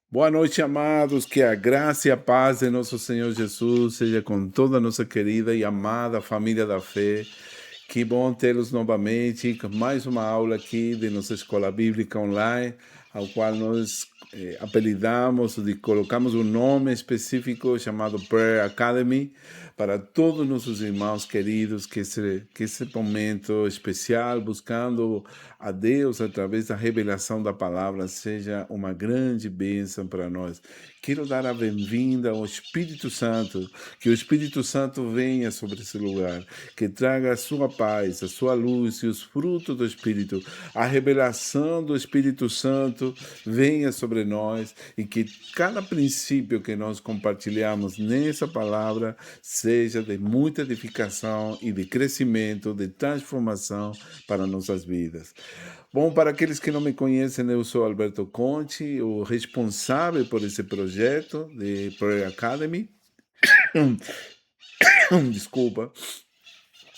Boa noite, amados. Que a graça e a paz de nosso Senhor Jesus seja com toda a nossa querida e amada família da fé. Que bom tê-los novamente com mais uma aula aqui de nossa escola bíblica online, ao qual nós apelidamos, colocamos um nome específico chamado Prayer Academy, para todos nossos irmãos queridos, que esse momento especial, buscando a Deus através da revelação da palavra, seja uma grande bênção para nós. Quero dar a bem-vinda ao Espírito Santo, que o Espírito Santo venha sobre esse lugar, que traga a sua paz, a sua luz e os frutos do Espírito, a revelação do Espírito Santo venha sobre nós e que cada princípio que nós compartilhamos nessa palavra seja de muita edificação e de crescimento, de transformação para nossas vidas. Bom, para aqueles que não me conhecem, eu sou Alberto Conte, o responsável por esse projeto de Prayer Academy. Desculpa.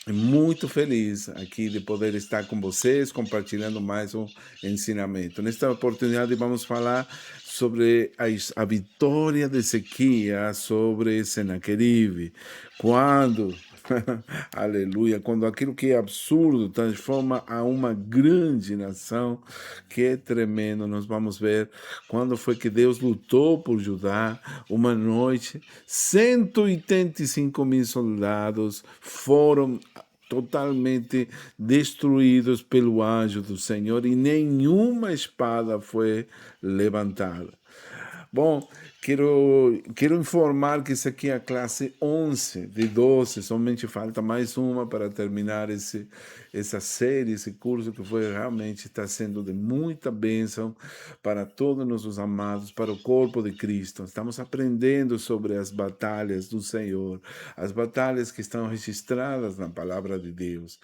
Muito feliz aqui de poder estar com vocês, compartilhando mais um ensinamento. Nesta oportunidade, vamos falar sobre a vitória de Ezequias sobre Senaqueribe. Quando, aleluia, quando aquilo que é absurdo transforma a uma grande nação, que é tremendo. Nós vamos ver quando foi que Deus lutou por Judá. Uma noite, 185 mil soldados foram totalmente destruídos pelo anjo do Senhor e nenhuma espada foi levantada. Bom, quero informar que isso aqui é a classe 11 de 12, somente falta mais uma para terminar essa série, esse curso que foi realmente está sendo de muita bênção para todos nossos amados, para o corpo de Cristo. Estamos aprendendo sobre as batalhas do Senhor, as batalhas que estão registradas na palavra de Deus.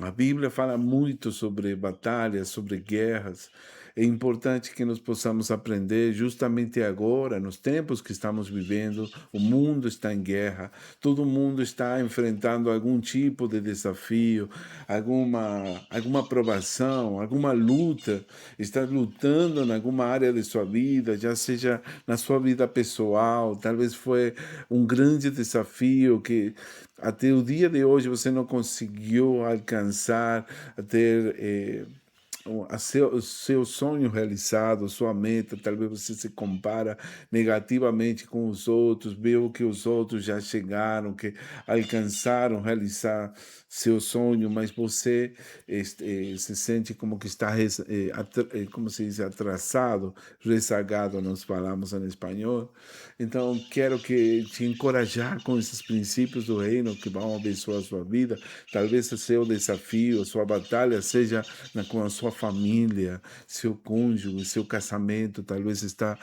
A Bíblia fala muito sobre batalhas, sobre guerras. É importante que nós possamos aprender justamente agora, nos tempos que estamos vivendo. O mundo está em guerra, todo mundo está enfrentando algum tipo de desafio, alguma provação, alguma luta, está lutando em alguma área de sua vida, já seja na sua vida pessoal, talvez foi um grande desafio que até o dia de hoje você não conseguiu alcançar, a ter o seu sonho realizado, sua meta. Talvez você se compara negativamente com os outros, vê o que os outros já chegaram, que alcançaram realizar seu sonho, mas você se sente como que está, como se diz, atrasado, rezagado, nós falamos em espanhol. Então, quero que te encorajar com esses princípios do reino que vão abençoar a sua vida. Talvez o seu desafio, a sua batalha seja com a sua família, seu cônjuge, seu casamento. Talvez está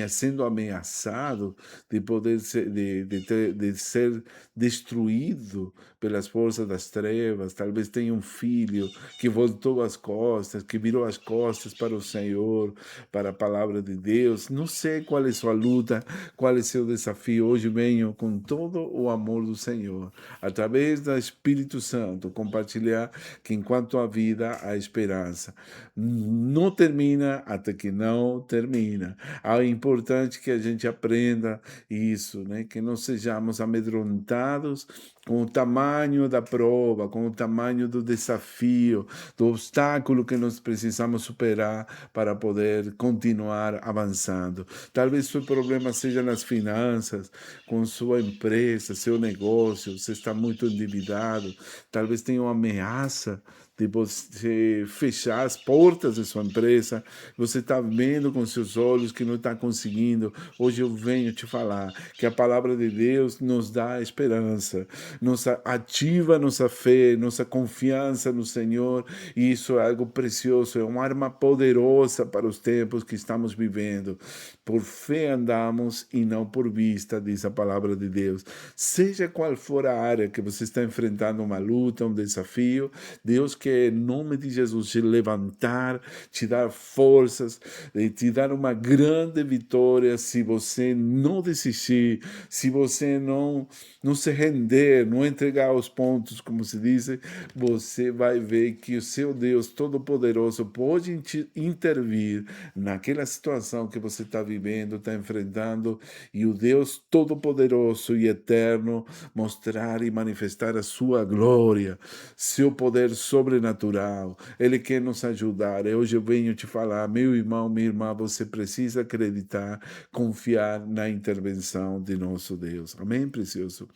sendo ameaçado de poder ser, de ser destruído pelas forças das trevas. Talvez tenha um filho que voltou as costas, que virou as costas para o Senhor, para a palavra de Deus. Não sei qual é a sua luta, qual é o seu desafio. Hoje venho com todo o amor do Senhor, através do Espírito Santo, compartilhar que enquanto há vida, há esperança. Não termina até que não termina. É importante que a gente aprenda isso, né? Que não sejamos amedrontados com o tamanho da prova, com o tamanho do desafio, do obstáculo que nós precisamos superar para poder continuar avançando. Talvez seu problema seja nas finanças, com sua empresa, seu negócio, você está muito endividado, talvez tenha uma ameaça de você fechar as portas da sua empresa, você está vendo com seus olhos que não está conseguindo. Hoje eu venho te falar que a palavra de Deus nos dá esperança, nos ativa nossa fé, nossa confiança no Senhor, e isso é algo precioso, é uma arma poderosa para os tempos que estamos vivendo. Por fé andamos e não por vista, diz a palavra de Deus. Seja qual for a área que você está enfrentando, uma luta, um desafio, Deus quer quer, em nome de Jesus, te levantar, te dar forças, te dar uma grande vitória se você não desistir, se você não se render, não entregar os pontos, como se diz, você vai ver que o seu Deus Todo-Poderoso pode intervir naquela situação que você está vivendo, está enfrentando, e o Deus Todo-Poderoso e Eterno mostrar e manifestar a sua glória, seu poder sobrenatural. Ele quer nos ajudar. Hoje eu venho te falar, meu irmão, minha irmã, você precisa acreditar, confiar na intervenção de nosso Deus. Amém, precioso?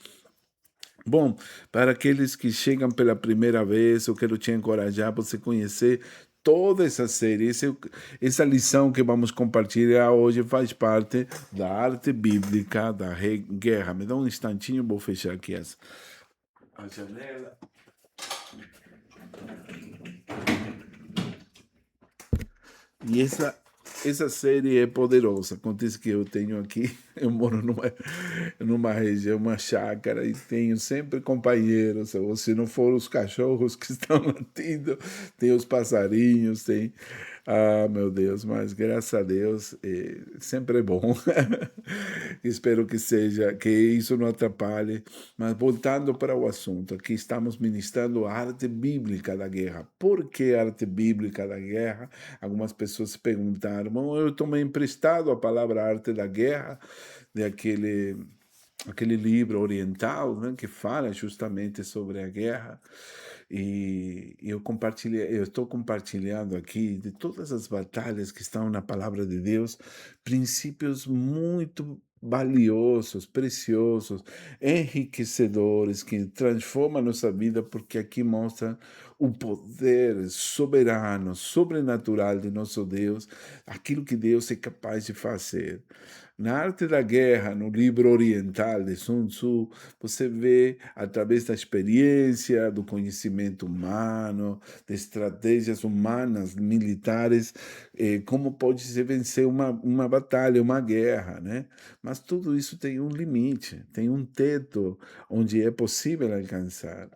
Bom, para aqueles que chegam pela primeira vez, eu quero te encorajar a você conhecer toda essa série. Essa lição que vamos compartilhar hoje faz parte da arte bíblica da guerra. Me dá um instantinho, vou fechar aqui a janela. E essa série é poderosa. Acontece que eu tenho aqui, eu moro numa região, uma chácara, e tenho sempre companheiros. Ou se não for os cachorros que estão latindo, tem os passarinhos, tem. Ah, meu Deus, mas graças a Deus, sempre é bom. Espero que seja, que isso não atrapalhe. Mas voltando para o assunto, aqui estamos ministrando a arte bíblica da guerra. Por que a arte bíblica da guerra? Algumas pessoas se perguntaram, bom, eu tomei emprestado a palavra arte da guerra, aquele livro oriental, né, que fala justamente sobre a guerra. E eu estou compartilhando aqui de todas as batalhas que estão na palavra de Deus, princípios muito valiosos, preciosos, enriquecedores, que transformam a nossa vida, porque aqui mostra o poder soberano, sobrenatural de nosso Deus, aquilo que Deus é capaz de fazer. Na arte da guerra, no livro oriental de Sun Tzu, você vê, através da experiência, do conhecimento humano, de estratégias humanas, militares, como pode se vencer uma batalha, uma guerra, né? Mas tudo isso tem um limite, tem um teto onde é possível alcançar.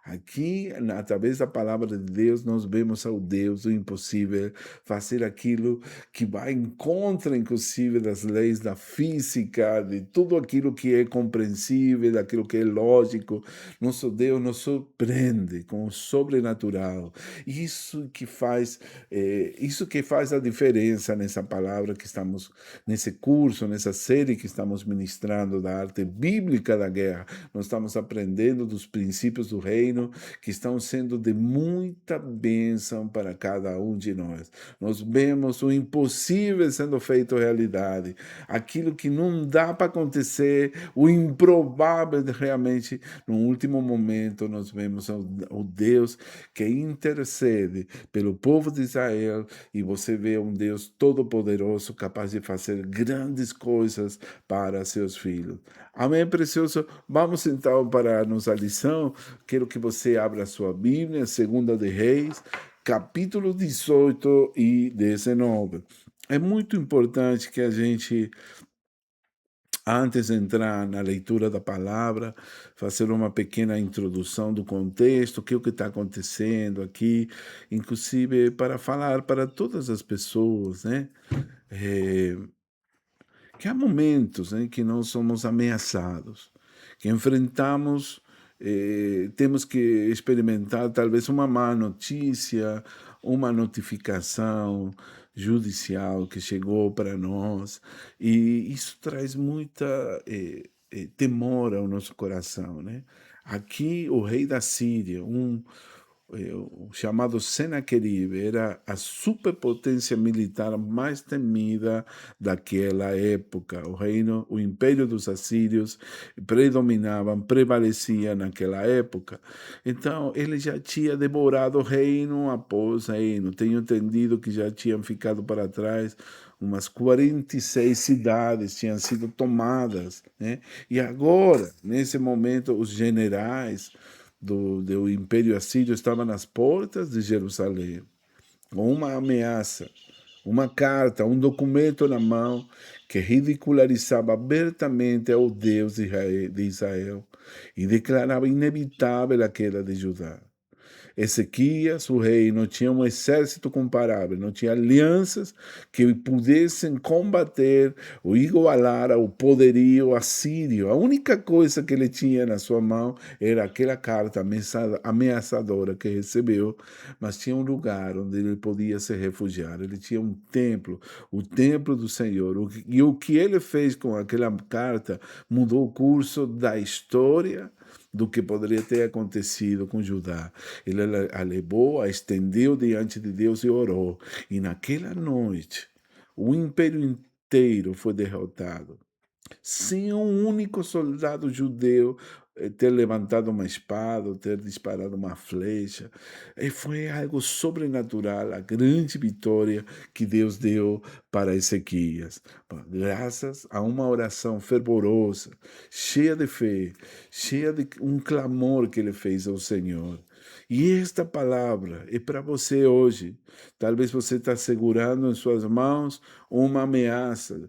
Aqui, através da palavra de Deus, nós vemos ao Deus do impossível fazer aquilo que vai em contra, inclusive, das leis da física, de tudo aquilo que é compreensível, daquilo que é lógico. Nosso Deus nos surpreende com o sobrenatural. Isso que faz a diferença nessa palavra que estamos, nesse curso, nessa série que estamos ministrando da arte bíblica da guerra. Nós estamos aprendendo dos princípios do reino que estão sendo de muita bênção para cada um de nós. Nós vemos o impossível sendo feito realidade, aquilo que não dá para acontecer, o improvável realmente, no último momento, nós vemos o Deus que intercede pelo povo de Israel, e você vê um Deus todo-poderoso, capaz de fazer grandes coisas para seus filhos. Amém, precioso? Vamos então para a nossa lição. Quero que você abra a sua Bíblia, 2 de Reis, capítulo 18 e 19. É muito importante que a gente, antes de entrar na leitura da palavra, fazer uma pequena introdução do contexto, o que está acontecendo aqui, inclusive para falar para todas as pessoas, né? Eh, que há momentos, né, que nós somos ameaçados, que enfrentamos, temos que experimentar talvez uma má notícia, uma notificação judicial que chegou para nós, e isso traz muita temor ao nosso coração, né? Aqui o rei da Síria, o chamado Senaqueribe, era a superpotência militar mais temida daquela época. O império dos assírios prevalecia naquela época. Então, ele já tinha devorado reino após reino. Tenho entendido que já tinham ficado para trás umas 46 cidades tinham sido tomadas, né? E agora, nesse momento, os generais do Império Assírio estavam nas portas de Jerusalém, com uma ameaça, uma carta, um documento na mão que ridicularizava abertamente ao Deus de Israel e declarava inevitável a queda de Judá. Ezequias, o rei, não tinha um exército comparável, não tinha alianças que pudessem combater ou igualar ao poderio assírio. A única coisa que ele tinha na sua mão era aquela carta ameaçadora que recebeu, mas tinha um lugar onde ele podia se refugiar. Ele tinha um templo, o templo do Senhor. E o que ele fez com aquela carta mudou o curso da história do que poderia ter acontecido com Judá. Ele a levou, a estendeu diante de Deus e orou. E naquela noite, o império inteiro foi derrotado. Sem um único soldado judeu ter levantado uma espada, ou ter disparado uma flecha. E foi algo sobrenatural, a grande vitória que Deus deu para Ezequias. Graças a uma oração fervorosa, cheia de fé, cheia de um clamor que ele fez ao Senhor. E esta palavra é para você hoje. Talvez você está segurando em suas mãos uma ameaça,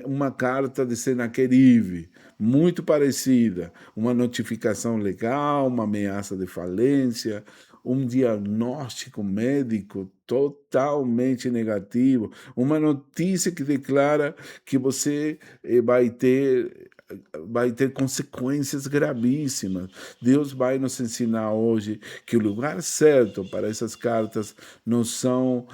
uma carta de Senaqueribe, muito parecida, uma notificação legal, uma ameaça de falência, um diagnóstico médico totalmente negativo, uma notícia que declara que você vai ter consequências gravíssimas. Deus vai nos ensinar hoje que o lugar certo para essas cartas não são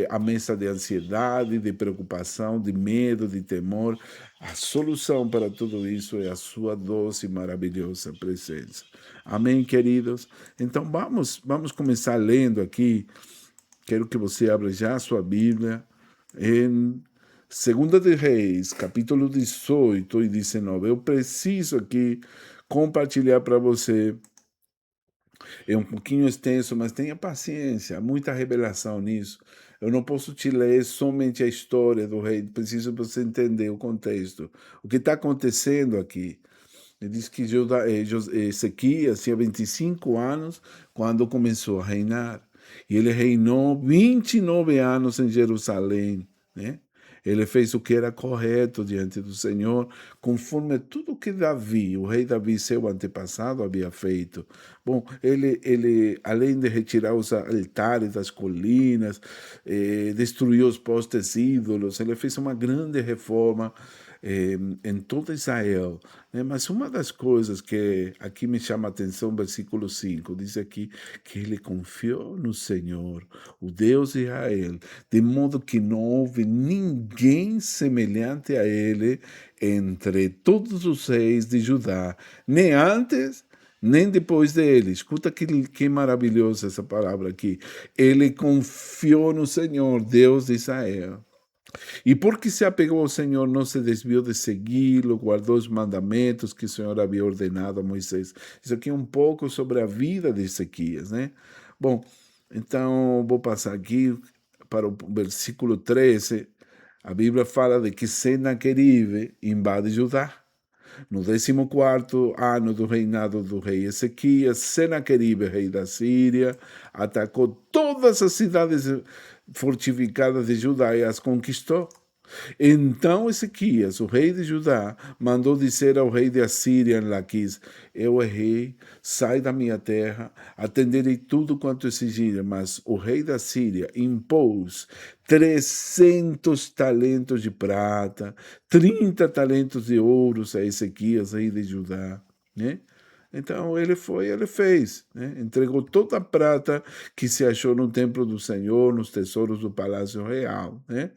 a mesa de ansiedade, de preocupação, de medo, de temor. A solução para tudo isso é a sua doce e maravilhosa presença. Amém, queridos? Então vamos começar lendo aqui. Quero que você abra já a sua Bíblia em Segunda de Reis, capítulo 18 e 19. Eu preciso aqui compartilhar para você. É um pouquinho extenso, mas tenha paciência, há muita revelação nisso. Eu não posso te ler somente a história do rei, preciso você entender o contexto. O que está acontecendo aqui? Ele diz que Ezequias tinha 25 anos quando começou a reinar. E ele reinou 29 anos em Jerusalém, né? Ele fez o que era correto diante do Senhor, conforme tudo que Davi, o rei Davi, seu antepassado, havia feito. Bom, ele além de retirar os altares das colinas, destruiu os postes ídolos, ele fez uma grande reforma em toda Israel, né? Mas uma das coisas que aqui me chama a atenção, versículo 5, diz aqui que ele confiou no Senhor, o Deus de Israel, de modo que não houve ninguém semelhante a ele entre todos os reis de Judá, nem antes nem depois dele. Escuta que maravilhosa essa palavra aqui. Ele confiou no Senhor, Deus de Israel. E porque se apegou ao Senhor, não se desviou de segui-lo, guardou os mandamentos que o Senhor havia ordenado a Moisés. Isso aqui é um pouco sobre a vida de Ezequias, né? Bom, então vou passar aqui para o versículo 13. A Bíblia fala de que Senaqueribe invade Judá. No 14º ano do reinado do rei Ezequias, Senaqueribe, rei da Síria, atacou todas as cidades fortificadas de Judá e as conquistou. Então Ezequias, o rei de Judá, mandou dizer ao rei de Assíria em Laquis: eu errei, sai da minha terra, atenderei tudo quanto exigir. Mas o rei da Síria impôs 300 talentos de prata, 30 talentos de ouro a Ezequias, rei de Judá, né? Então ele fez, né? Entregou toda a prata que se achou no templo do Senhor, nos tesouros do palácio real, né?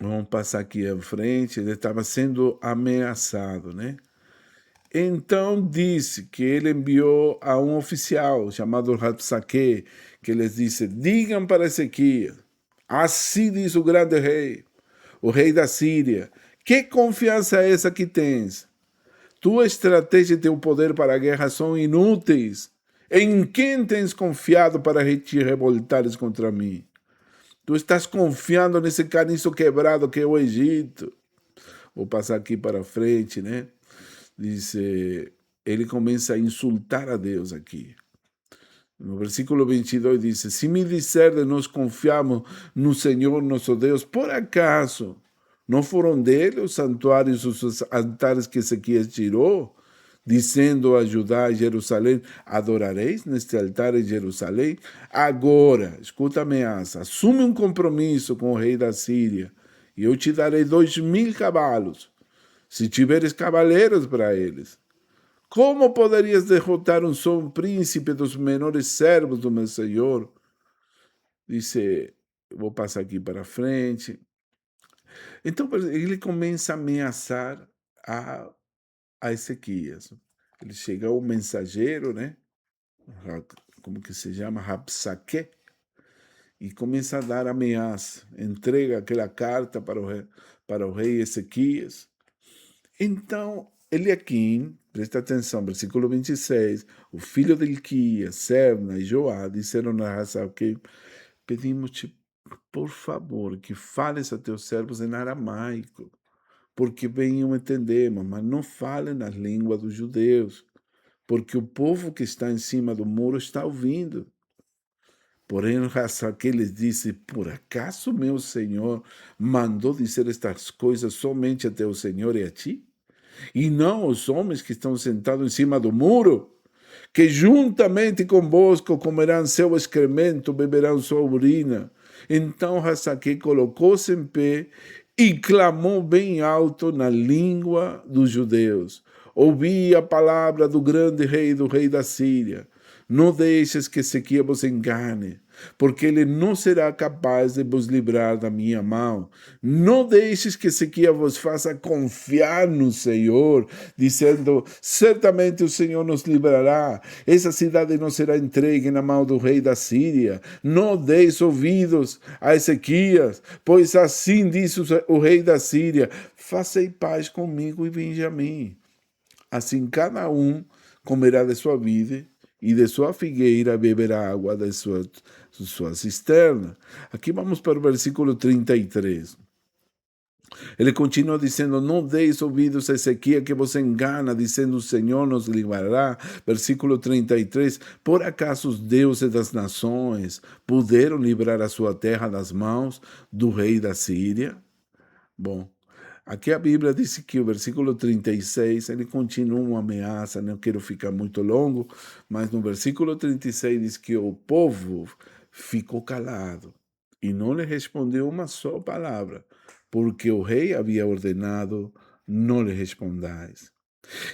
Vamos passar aqui à frente. Ele estava sendo ameaçado, né? Então disse que ele enviou a um oficial chamado Rabsaque, que lhes disse: digam para Ezequias, assim diz o grande rei, o rei da Síria, que confiança é essa que tens? Tua estratégia e teu poder para a guerra são inúteis. Em quem tens confiado para te revoltares contra mim? Tu estás confiando nesse caniço quebrado que é o Egito. Vou passar aqui para frente, né? Diz, ele começa a insultar a Deus aqui. No versículo 22 diz: se me disserdes nós confiamos no Senhor nosso Deus, por acaso não foram dele os santuários, os altares que Ezequias tirou? dizendo a Judá e Jerusalém: adorareis neste altar em Jerusalém? Agora, escuta a ameaça, assume um compromisso com o rei da Síria, e eu te darei 2.000 cavalos, se tiveres cavaleiros para eles. Como poderias derrotar um só príncipe dos menores servos do meu senhor? Disse, vou passar aqui para frente. Então ele começa a ameaçar a Ezequias. Ele chega o mensageiro, né? Como que se chama? Rabsaque, e começa a dar ameaça. Entrega aquela carta para o rei Ezequias. Então, Eliaquim, presta atenção, versículo 26, o filho de Ilquias, Sebna e Joá disseram a Rabsaque: pedimos-te, por favor, que fales a teus servos em aramaico, porque bem o entendemos, mas não fale nas línguas dos judeus, porque o povo que está em cima do muro está ouvindo. Porém, Rabsaque lhes disse: por acaso meu senhor mandou dizer estas coisas somente a teu senhor e a ti? E não os homens que estão sentados em cima do muro? Que juntamente convosco comerão seu excremento, beberão sua urina. Então Rabsaque colocou-se em pé e clamou bem alto na língua dos judeus: ouvi a palavra do rei da Síria. Não deixes que Ezequias vos engane, porque ele não será capaz de vos livrar da minha mão. Não deixes que Ezequias vos faça confiar no Senhor, dizendo: certamente o Senhor nos livrará. Essa cidade não será entregue na mão do rei da Síria. Não deis ouvidos a Ezequias, pois assim diz o rei da Síria: fazei paz comigo e vinde a mim. Assim cada um comerá de sua vida e de sua figueira beberá água de sua cisterna. Aqui vamos para o versículo 33. Ele continua dizendo: não deis ouvidos a Ezequias que vos engana, dizendo: o Senhor nos livrará. Versículo 33. Por acaso os deuses das nações puderam livrar a sua terra das mãos do rei da Síria? Bom, aqui a Bíblia diz que o versículo 36, ele continua uma ameaça, não quero ficar muito longo, mas no versículo 36 diz que o povo ficou calado e não lhe respondeu uma só palavra, porque o rei havia ordenado: não lhe respondais.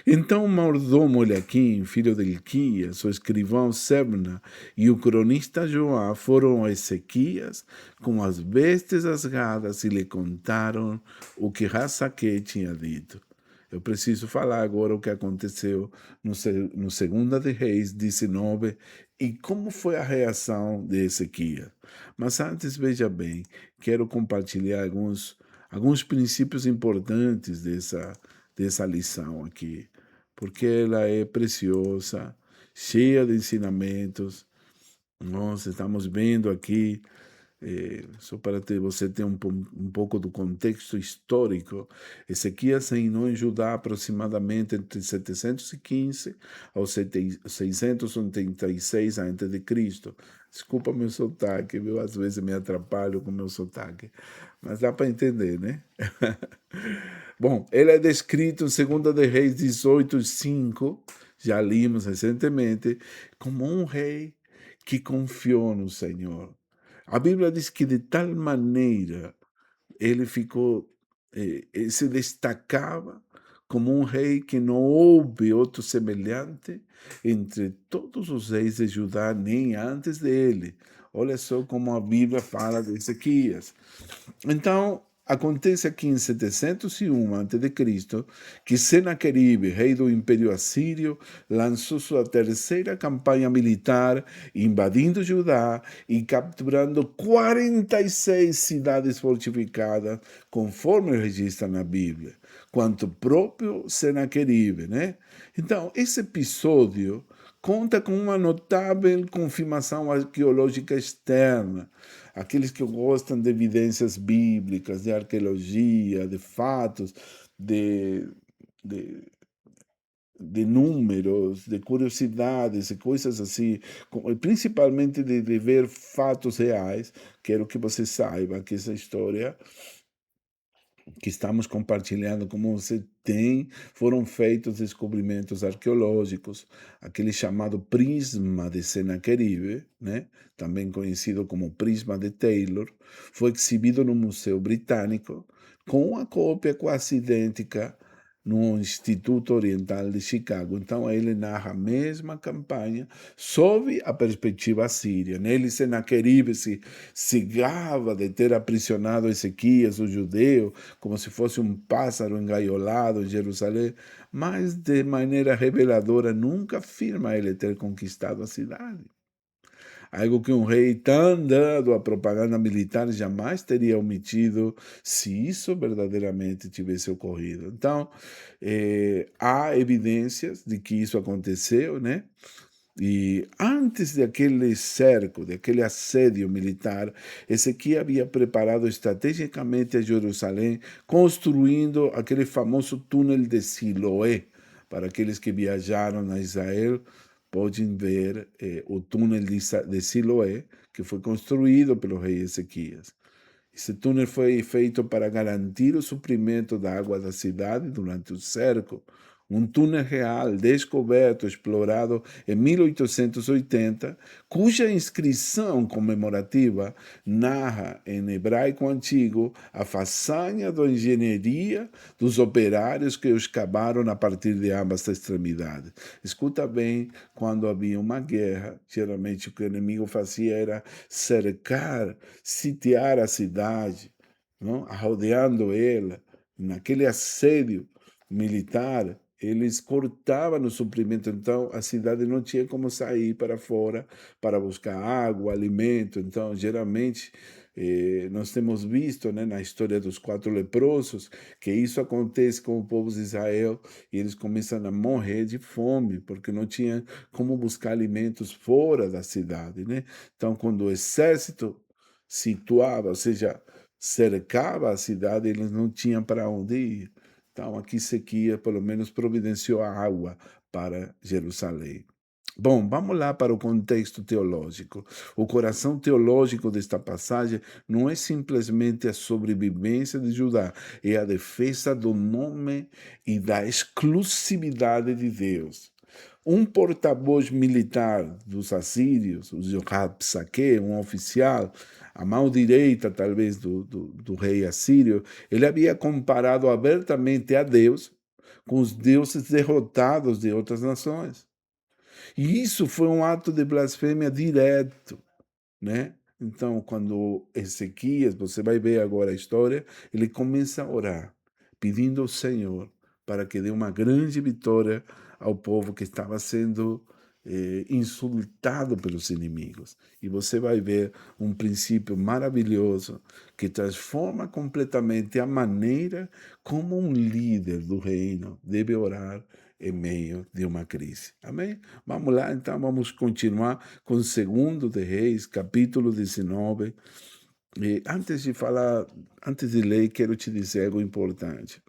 Então o mordomo Eliaquim, filho de Ilquias, o escrivão Sebna e o cronista Joá foram a Ezequias com as vestes rasgadas e lhe contaram o que Rabsaque tinha dito. Eu preciso falar agora o que aconteceu no 2 de Reis 19 e como foi a reação de Ezequias. Mas antes, veja bem, quero compartilhar alguns princípios importantes dessa lição aqui, porque ela é preciosa, cheia de ensinamentos. Nós estamos vendo aqui, só para você ter um pouco do contexto histórico, Ezequias reinou em Judá aproximadamente entre 715 ao 686 a.C. Desculpa meu sotaque, viu? Às vezes me atrapalho com meu sotaque, mas dá para entender, né? Bom, ele é descrito em 2 de Reis 18:5, já limos recentemente, como um rei que confiou no Senhor. A Bíblia diz que de tal maneira ele ficou, se destacava como um rei que não houve outro semelhante entre todos os reis de Judá, nem antes dele. Olha só como a Bíblia fala de Ezequias. Então, acontece aqui em 701 a.C. que Senaqueribe, rei do Império Assírio, lançou sua terceira campanha militar, invadindo Judá e capturando 46 cidades fortificadas, conforme registra na Bíblia, quanto o próprio Senaqueribe, né? Então, esse episódio conta com uma notável confirmação arqueológica externa. Aqueles que gostam de evidências bíblicas, de arqueologia, de fatos, de, de, de números, de curiosidades e coisas assim, principalmente de ver fatos reais. Quero que você saiba que essa história que estamos compartilhando, como você tem, foram feitos descobrimentos arqueológicos, aquele chamado prisma de Senaqueribe, né? Também conhecido como prisma de Taylor, foi exibido no Museu Britânico com uma cópia quase idêntica no Instituto Oriental de Chicago. Então, ele narra a mesma campanha sob a perspectiva assíria. Nele, Senaqueribe se gaba de ter aprisionado Ezequias, o judeu, como se fosse um pássaro engaiolado em Jerusalém, mas de maneira reveladora nunca afirma ele ter conquistado a cidade. Algo que um rei tão dado à propaganda militar jamais teria omitido se isso verdadeiramente tivesse ocorrido. Então, há evidências de que isso aconteceu, né? E antes daquele cerco, daquele assédio militar, Ezequiel havia preparado estrategicamente a Jerusalém, construindo aquele famoso túnel de Siloé. Para aqueles que viajaram a Israel, podem ver o túnel de Siloé, que foi construído pelo rei Ezequias. Esse túnel foi feito para garantir o suprimento da água da cidade durante o cerco. Um túnel real, descoberto, explorado em 1880, cuja inscrição comemorativa narra em hebraico antigo a façanha da engenharia dos operários que os cavaram a partir de ambas as extremidades. Escuta bem, quando havia uma guerra, geralmente o que o inimigo fazia era cercar, sitiar a cidade, não? Rodeando ela, naquele assédio militar, eles cortavam o suprimento, então a cidade não tinha como sair para fora para buscar água, alimento. Então, geralmente, nós temos visto, né, na história dos 4 leprosos, que isso acontece com o povo de Israel e eles começam a morrer de fome, porque não tinham como buscar alimentos fora da cidade, né? Então, quando o exército situava, ou seja, cercava a cidade, eles não tinham para onde ir. Então, aqui Sequia, pelo menos, providenciou a água para Jerusalém. Bom, vamos lá para o contexto teológico. O coração teológico desta passagem não é simplesmente a sobrevivência de Judá, é a defesa do nome e da exclusividade de Deus. Um porta-voz militar dos assírios, o Joab-Saque, um oficial, a mão direita, talvez, do rei assírio, ele havia comparado abertamente a Deus com os deuses derrotados de outras nações. E isso foi um ato de blasfêmia direto, né? Então, quando Ezequias, você vai ver agora a história, ele começa a orar, pedindo ao Senhor para que dê uma grande vitória ao povo que estava sendo insultado pelos inimigos. E você vai ver um princípio maravilhoso que transforma completamente a maneira como um líder do reino deve orar em meio de uma crise. Amém? Vamos lá, então, vamos continuar com o segundo de Reis, capítulo 19. E antes de falar, antes de ler, quero te dizer algo importante.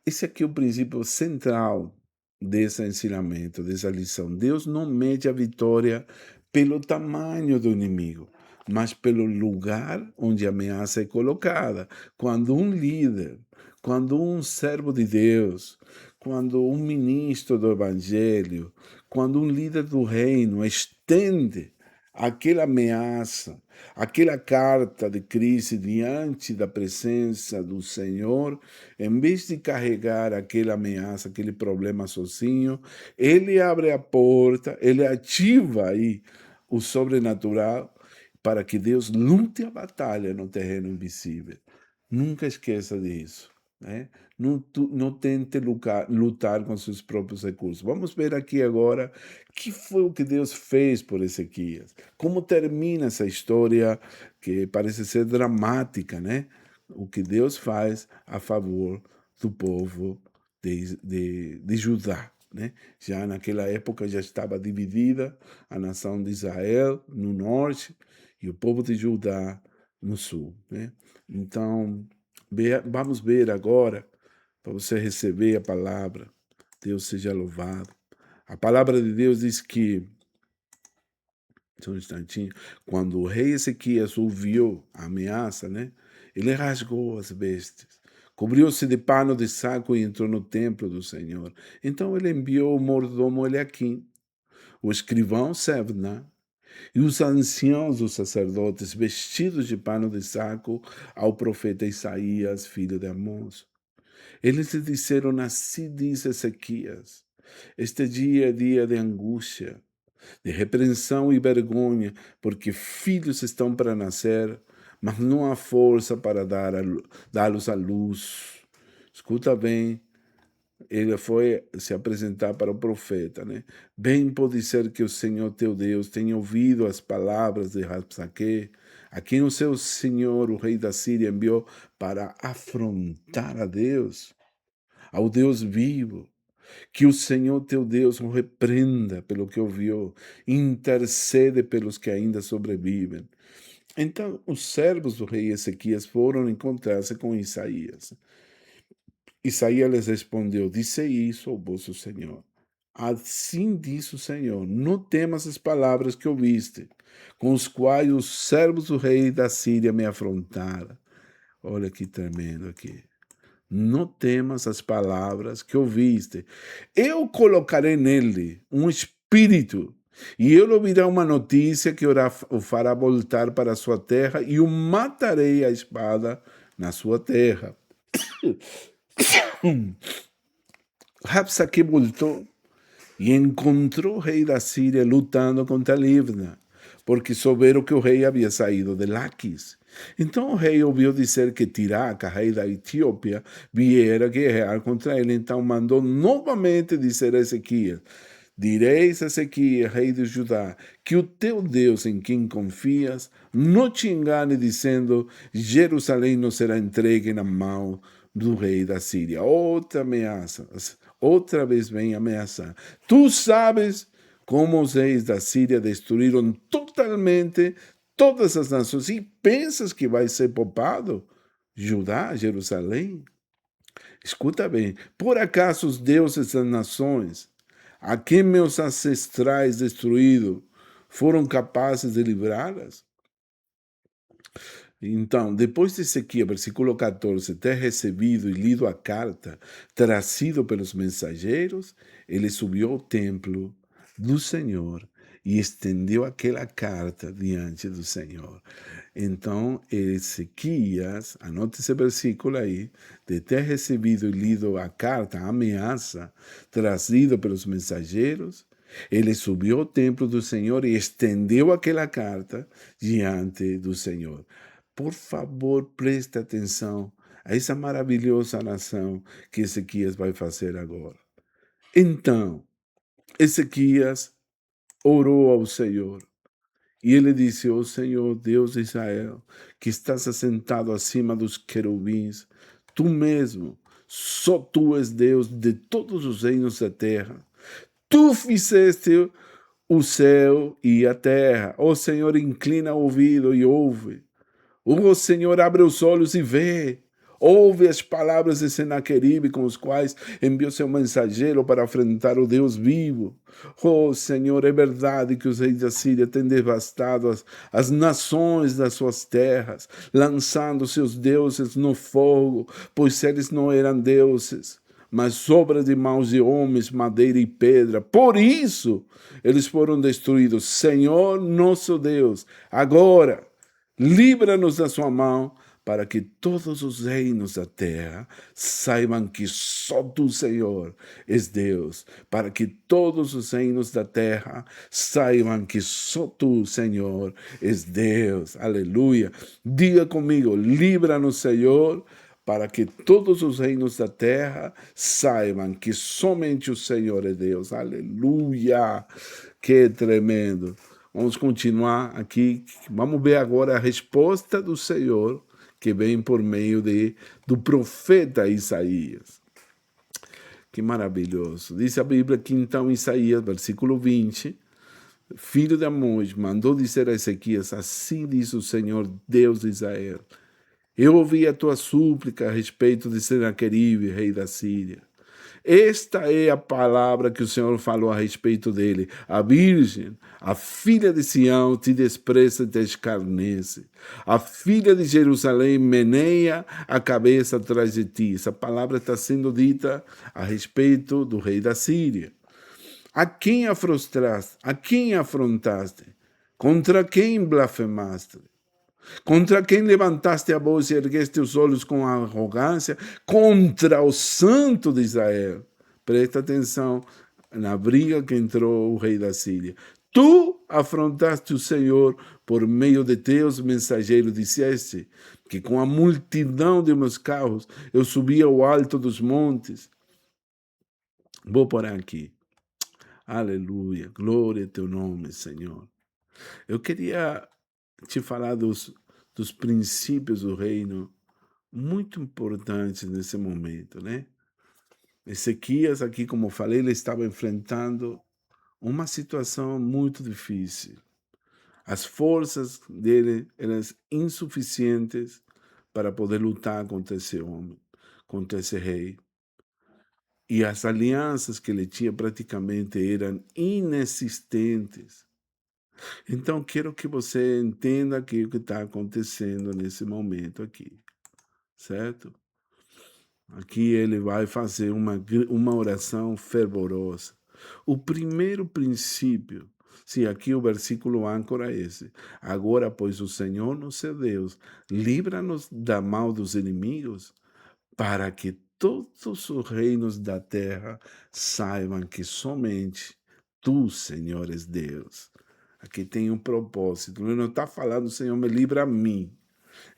Esse aqui é o princípio central desse ensinamento, dessa lição. Deus não mede a vitória pelo tamanho do inimigo, mas pelo lugar onde a ameaça é colocada. Quando um líder, quando um servo de Deus, quando um ministro do Evangelho, quando um líder do reino estende aquela ameaça, aquela carta de crise diante da presença do Senhor, em vez de carregar aquela ameaça, aquele problema sozinho, ele abre a porta, ele ativa aí o sobrenatural para que Deus lute a batalha no terreno invisível. Nunca esqueça disso. Né? Não tente lutar com seus próprios recursos. Vamos ver aqui agora o que foi o que Deus fez por Ezequias. Como termina essa história que parece ser dramática, né? O que Deus faz a favor do povo de Judá. Né? Já naquela época já estava dividida a nação de Israel no norte e o povo de Judá no sul. Né? Então, vamos ver agora, para você receber a palavra. Deus seja louvado. A palavra de Deus diz que, só um instantinho, quando o rei Ezequias ouviu a ameaça, né? Ele rasgou as vestes, cobriu-se de pano de saco e entrou no templo do Senhor. Então ele enviou o mordomo Eliaquim, o escrivão Sebna, e os anciãos dos sacerdotes, vestidos de pano de saco, ao profeta Isaías, filho de Amós. Eles lhe disseram: assim diz Ezequias, este dia é dia de angústia, de repreensão e vergonha, porque filhos estão para nascer, mas não há força para dá-los à luz. Escuta bem, ele foi se apresentar para o profeta, né? Bem pode ser que o Senhor teu Deus tenha ouvido as palavras de Rabsaque, a quem o seu senhor, o rei da Síria, enviou para afrontar a Deus, ao Deus vivo. Que o Senhor teu Deus o repreenda pelo que ouviu, intercede pelos que ainda sobrevivem. Então, os servos do rei Ezequias foram encontrar-se com Isaías. Isaías lhes respondeu: disse isso ao vosso Senhor. Assim diz o Senhor: não temas as palavras que ouviste, com os quais os servos do rei da Síria me afrontaram. Olha que tremendo aqui. Não temas as palavras que ouviste. Eu colocarei nele um espírito, e ele ouvirá uma notícia que o fará voltar para a sua terra, e o matarei à espada na sua terra. Rabsaque voltou e encontrou o rei da Síria lutando contra Libna, porque souberam que o rei havia saído de Laquis. Então o rei ouviu dizer que Tiraca, rei da Etiópia, viera guerrear contra ele. Então mandou novamente dizer a Ezequias: direis a Ezequias, rei de Judá, que o teu Deus em quem confias não te engane, dizendo: Jerusalém não será entregue na mão do rei da Síria. Outra ameaça, outra vez vem ameaçar. Tu sabes como os reis da Síria destruíram totalmente todas as nações, e pensas que vai ser poupado Judá, Jerusalém? Escuta bem, por acaso os deuses das nações, a quem meus ancestrais destruíram, foram capazes de livrá-las? Então, depois de Ezequiel, versículo 14, ter recebido e lido a carta trazido pelos mensageiros, ele subiu ao templo do Senhor e estendeu aquela carta diante do Senhor. Então, Ezequias, anote esse versículo aí, de ter recebido e lido a carta, a ameaça, trazida pelos mensageiros, ele subiu ao templo do Senhor e estendeu aquela carta diante do Senhor. Por favor, preste atenção a essa maravilhosa nação que Ezequias vai fazer agora. Então, Ezequias orou ao Senhor. E ele disse: ó Senhor, Deus de Israel, que estás assentado acima dos querubins, tu mesmo, só tu és Deus de todos os reinos da terra. Tu fizeste o céu e a terra. Ó Senhor, inclina o ouvido e ouve. O Senhor abre os olhos e vê. Ouve as palavras de Senaqueribe, com os quais enviou seu mensageiro para enfrentar o Deus vivo. Oh, Senhor, é verdade que os reis da Síria têm devastado as nações das suas terras, lançando seus deuses no fogo, pois eles não eram deuses, mas obras de mãos de homens, madeira e pedra. Por isso, eles foram destruídos. Senhor, nosso Deus, agora, livra-nos da sua mão, para que todos os reinos da terra saibam que só tu, Senhor, és Deus. Para que todos os reinos da terra saibam que só tu, Senhor, és Deus. Aleluia. Diga comigo: livra-nos, Senhor, para que todos os reinos da terra saibam que somente o Senhor é Deus. Aleluia. Que tremendo. Vamos continuar aqui. Vamos ver agora a resposta do Senhor, que vem por meio do profeta Isaías. Que maravilhoso. Diz a Bíblia que então Isaías, versículo 20, filho de Amós, mandou dizer a Ezequias: assim diz o Senhor, Deus de Israel: eu ouvi a tua súplica a respeito de Senaqueribe, rei da Síria. Esta é a palavra que o Senhor falou a respeito dele. A virgem, a filha de Sião, te despreza e te escarnece. A filha de Jerusalém meneia a cabeça atrás de ti. Essa palavra está sendo dita a respeito do rei da Síria. A quem afrontaste? A quem afrontaste? Contra quem blasfemaste? Contra quem levantaste a voz e ergueste os olhos com arrogância? Contra o Santo de Israel. Presta atenção na briga que entrou o rei da Síria. Tu afrontaste o Senhor por meio de teus mensageiros, disseste que com a multidão de meus carros eu subia ao alto dos montes. Vou parar aqui. Aleluia, glória a teu nome, Senhor. Eu queria te falar dos princípios do reino, muito importantes nesse momento, né? Ezequias, aqui, como falei, ele estava enfrentando uma situação muito difícil. As forças dele eram insuficientes para poder lutar contra esse homem, contra esse rei. E as alianças que ele tinha praticamente eram inexistentes. Então, quero que você entenda aqui o que está acontecendo nesse momento aqui, certo? Aqui ele vai fazer uma oração fervorosa. O primeiro princípio, sim, aqui o versículo âncora é esse. Agora, pois, o Senhor, nosso Deus, livra-nos da mão dos inimigos, para que todos os reinos da terra saibam que somente tu, Senhor, és Deus. Aqui tem um propósito. Ele não está falando, Senhor, me livra a mim.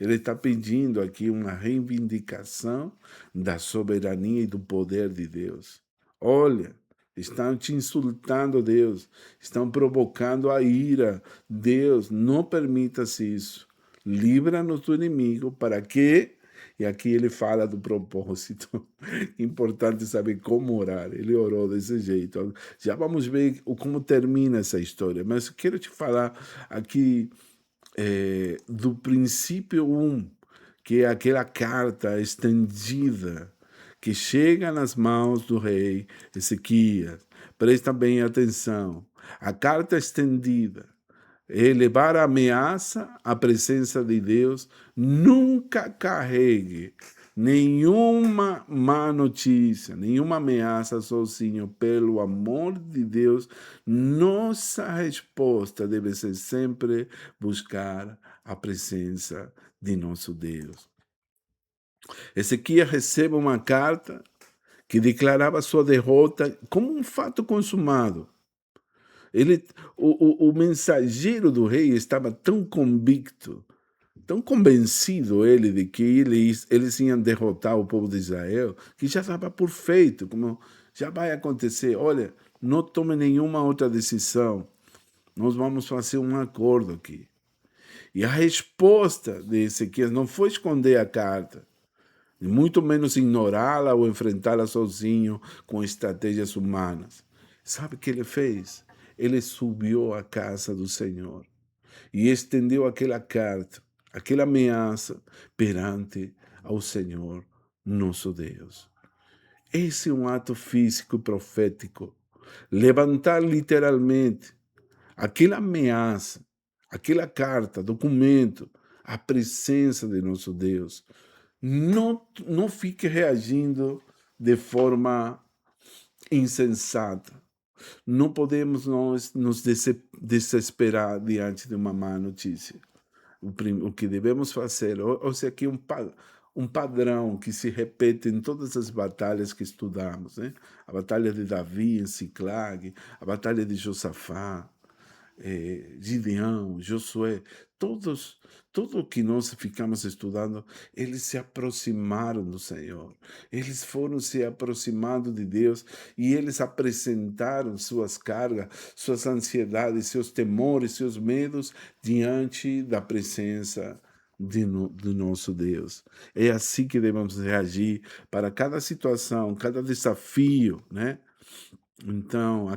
Ele está pedindo aqui uma reivindicação da soberania e do poder de Deus. Olha, estão te insultando, Deus. Estão provocando a ira. Deus, não permita-se isso. Livra-nos do inimigo para que... E aqui ele fala do propósito. Importante saber como orar. Ele orou desse jeito. Já vamos ver como termina essa história. Mas quero te falar aqui do princípio 1, que é aquela carta estendida que chega nas mãos do rei Ezequias. Presta bem atenção. A carta estendida é levar a ameaça à presença de Deus. Nunca carregue nenhuma má notícia, nenhuma ameaça sozinho. Pelo amor de Deus, nossa resposta deve ser sempre buscar a presença de nosso Deus. Ezequias recebe uma carta que declarava sua derrota como um fato consumado. O mensageiro do rei estava tão convicto, tão convencido ele de que eles iam derrotar o povo de Israel, que já estava por feito, como já vai acontecer. Olha, não tome nenhuma outra decisão, nós vamos fazer um acordo aqui. E a resposta de Ezequias não foi esconder a carta, e muito menos ignorá-la ou enfrentá-la sozinho com estratégias humanas. Sabe o que ele fez? Ele subiu à casa do Senhor e estendeu aquela carta, aquela ameaça perante ao Senhor, nosso Deus. Esse é um ato físico e profético. Levantar literalmente aquela ameaça, aquela carta, documento, à presença de nosso Deus. Não fique reagindo de forma insensata. Não podemos nós nos desesperar diante de uma má notícia. O que devemos fazer, ou seja, aqui um padrão que se repete em todas as batalhas que estudamos, né? A batalha de Davi em Siclag, a batalha de Josafá, Gideão, Josué, tudo que nós ficamos estudando, eles se aproximaram do Senhor, eles foram se aproximando de Deus e eles apresentaram suas cargas, suas ansiedades, seus temores, seus medos diante da presença do nosso Deus. É assim que devemos reagir para cada situação, cada desafio, né? Então,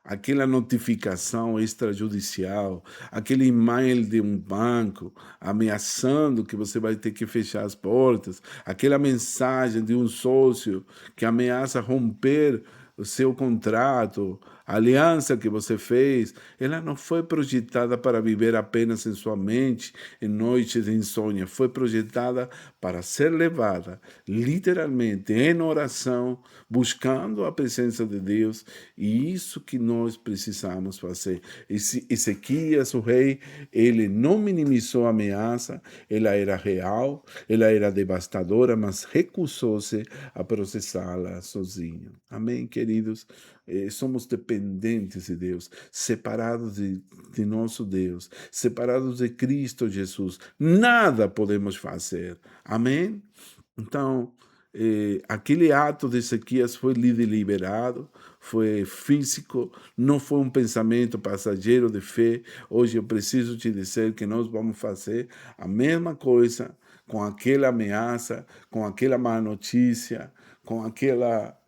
aquela notificação extrajudicial, aquele e-mail de um banco ameaçando que você vai ter que fechar as portas, aquela mensagem de um sócio que ameaça romper o seu contrato, a aliança que você fez, ela não foi projetada para viver apenas em sua mente, em noites de insônia, foi projetada para ser levada, literalmente, em oração, buscando a presença de Deus, e isso que nós precisamos fazer. Ezequias, o rei, ele não minimizou a ameaça, ela era real, ela era devastadora, mas recusou-se a processá-la sozinho. Amém, queridos? Somos dependentes de Deus, separados de nosso Deus, separados de Cristo Jesus. Nada podemos fazer. Amém? Então, aquele ato de Ezequias foi deliberado, foi físico, não foi um pensamento passageiro de fé. Hoje eu preciso te dizer que nós vamos fazer a mesma coisa com aquela ameaça, com aquela má notícia, com aquela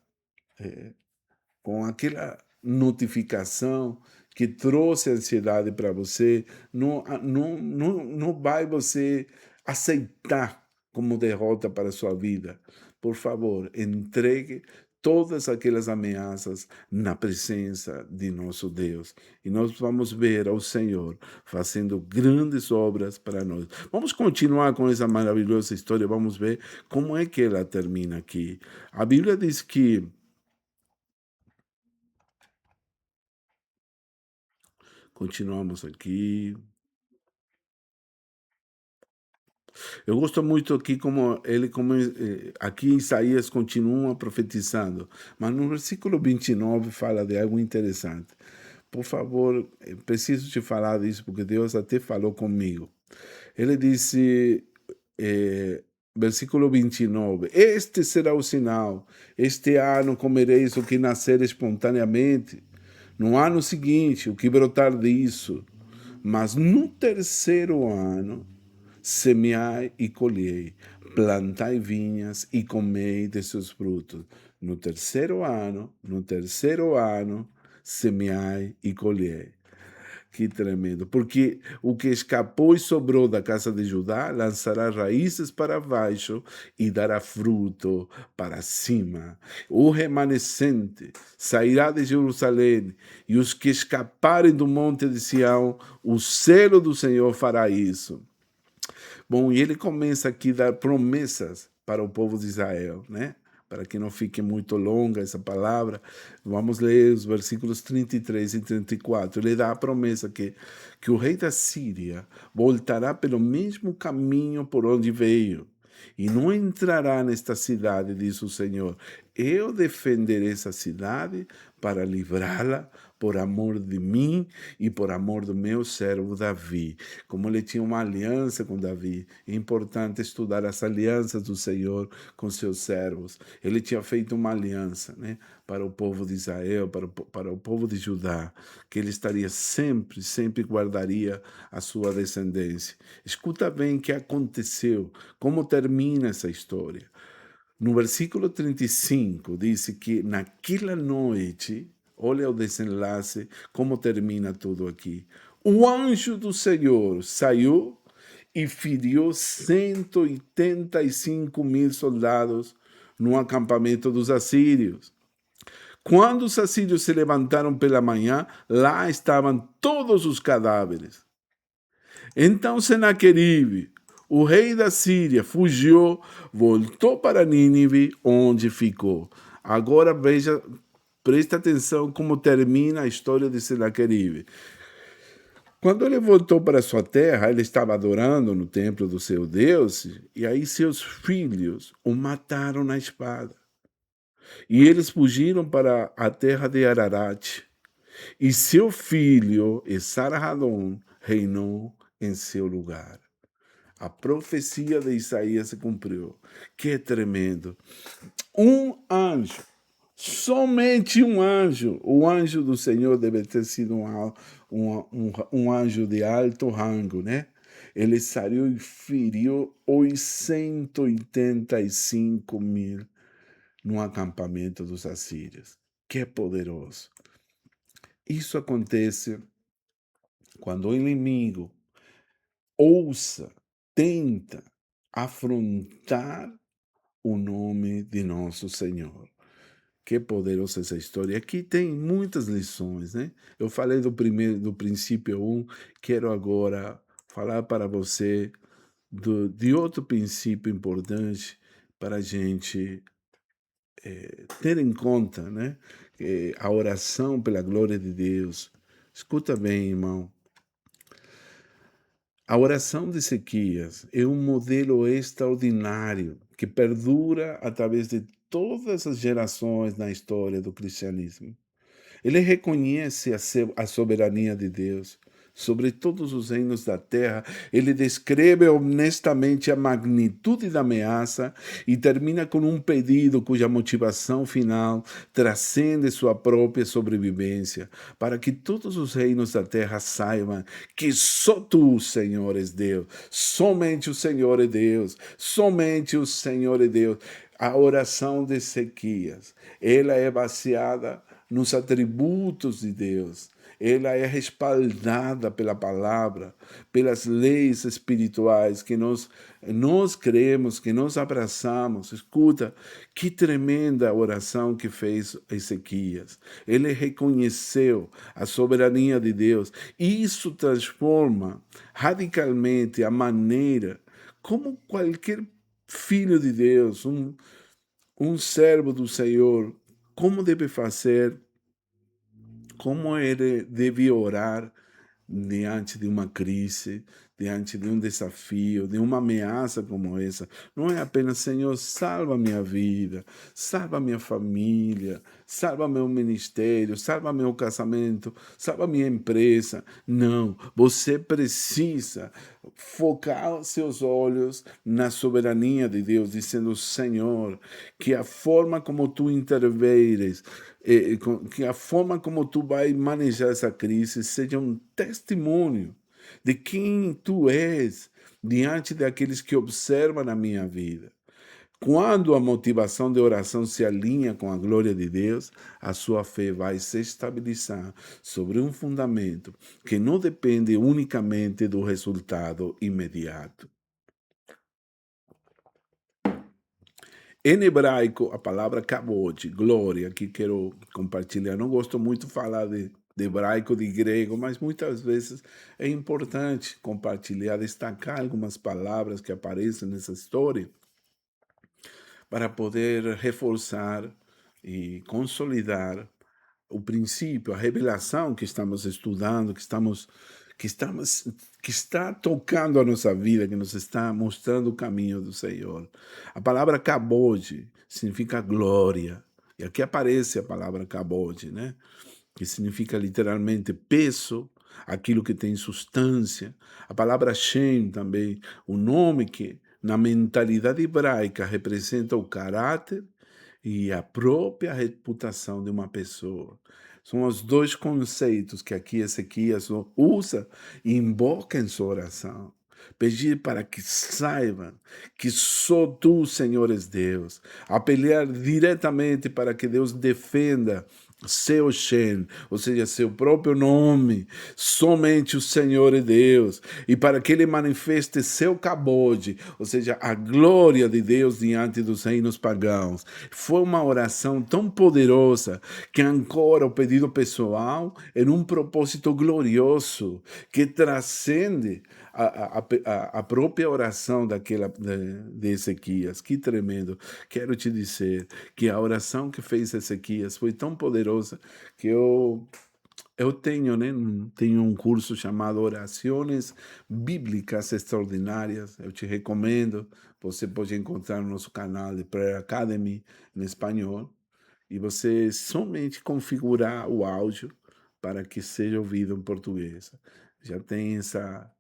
notificação que trouxe ansiedade para você, não vai você aceitar como derrota para a sua vida. Por favor, entregue todas aquelas ameaças na presença de nosso Deus. E nós vamos ver ao Senhor fazendo grandes obras para nós. Vamos continuar com essa maravilhosa história, vamos ver como é que ela termina aqui. A Bíblia diz que continuamos aqui. Eu gosto muito aqui como aqui Isaías continua profetizando, mas no versículo 29 fala de algo interessante. Por favor, preciso te falar disso, porque Deus até falou comigo. Ele disse, versículo 29, este será o sinal, este ano comereis o que nascer espontaneamente, no ano seguinte, o que brotar disso, mas no terceiro ano semeai e colhei, plantai vinhas e comei de seus frutos. No terceiro ano, semeai e colhei. Que tremendo, porque o que escapou e sobrou da casa de Judá lançará raízes para baixo e dará fruto para cima. O remanescente sairá de Jerusalém, e os que escaparem do monte de Sião, o selo do Senhor fará isso. Bom, e ele começa aqui a dar promessas para o povo de Israel, né? Para que não fique muito longa essa palavra, vamos ler os versículos 33 e 34. Ele dá a promessa que o rei da Síria voltará pelo mesmo caminho por onde veio e não entrará nesta cidade, diz o Senhor. Eu defenderei essa cidade para livrá-la por amor de mim e por amor do meu servo Davi. Como ele tinha uma aliança com Davi, é importante estudar as alianças do Senhor com seus servos. Ele tinha feito uma aliança, né, para o povo de Israel, para o povo de Judá, que ele estaria sempre, sempre guardaria a sua descendência. Escuta bem o que aconteceu, como termina essa história. No versículo 35, diz que naquela noite, olha o desenlace, como termina tudo aqui. O anjo do Senhor saiu e feriu 185.000 soldados no acampamento dos assírios. Quando os assírios se levantaram pela manhã, lá estavam todos os cadáveres. Então Senaqueribe, o rei da Síria, fugiu, voltou para Nínive, onde ficou. Agora veja, presta atenção como termina a história de Senaqueribe. Quando ele voltou para sua terra, ele estava adorando no templo do seu Deus, e aí seus filhos o mataram na espada. E eles fugiram para a terra de Ararat. E seu filho, Esarhadon, reinou em seu lugar. A profecia de Isaías se cumpriu. Que tremendo. Um anjo, somente um anjo, o anjo do Senhor deve ter sido um anjo de alto rango, né? Ele saiu e feriu 885.000 no acampamento dos assírios. Que poderoso. Isso acontece quando o inimigo ousa, tenta afrontar o nome de nosso Senhor. Que poderosa essa história. Aqui tem muitas lições, né? Eu falei do princípio um, quero agora falar para você de outro princípio importante para a gente ter em conta, né? A oração pela glória de Deus. Escuta bem, irmão. A oração de Ezequias é um modelo extraordinário que perdura através de todas as gerações na história do cristianismo. Ele reconhece a soberania de Deus sobre todos os reinos da terra. Ele descreve honestamente a magnitude da ameaça e termina com um pedido cuja motivação final transcende sua própria sobrevivência, para que todos os reinos da terra saibam que só tu, Senhor, és Deus. Somente o Senhor é Deus. Somente o Senhor é Deus. A oração de Ezequias, ela é baseada nos atributos de Deus. Ela é respaldada pela palavra, pelas leis espirituais que nós cremos, que nós abraçamos. Escuta, que tremenda oração que fez Ezequias. Ele reconheceu a soberania de Deus. E isso transforma radicalmente a maneira como qualquer filho de Deus, um servo do Senhor, como deve fazer, como ele deve orar diante de uma crise, diante de um desafio, de uma ameaça como essa. Não é apenas, Senhor, salva minha vida, salva minha família, salva meu ministério, salva meu casamento, salva minha empresa. Não, você precisa focar seus olhos na soberania de Deus, dizendo, Senhor, que a forma como tu interveres, que a forma como tu vai manejar essa crise seja um testemunho de quem tu és diante daqueles que observam a minha vida. Quando a motivação de oração se alinha com a glória de Deus, a sua fé vai se estabilizar sobre um fundamento que não depende unicamente do resultado imediato. Em hebraico, a palavra kabod, glória, que quero compartilhar. Não gosto muito de falar de hebraico, de grego, mas muitas vezes é importante compartilhar, destacar algumas palavras que aparecem nessa história para poder reforçar e consolidar o princípio, a revelação que estamos estudando, que estamos, que está tocando a nossa vida, que nos está mostrando o caminho do Senhor. A palavra kabod significa glória. E aqui aparece a palavra kabod, né? Que significa literalmente peso, aquilo que tem substância. A palavra Shem também, o nome que na mentalidade hebraica representa o caráter e a própria reputação de uma pessoa. São os dois conceitos que aqui Ezequias usa e invoca em sua oração. Pedir para que saibam que só tu, Senhor, és Deus. Apelar diretamente para que Deus defenda seu Shem, ou seja, seu próprio nome, somente o Senhor é Deus, e para que ele manifeste seu cabode, ou seja, a glória de Deus diante dos reinos pagãos. Foi uma oração tão poderosa que ancora o pedido pessoal em um propósito glorioso que transcende a própria oração de Ezequias. Que tremendo. Quero te dizer que a oração que fez Ezequias foi tão poderosa que eu tenho, né, tenho um curso chamado Orações Bíblicas Extraordinárias. Eu te recomendo. Você pode encontrar no nosso canal de Prayer Academy em espanhol. E você somente configurar o áudio para que seja ouvido em português. Já tem essa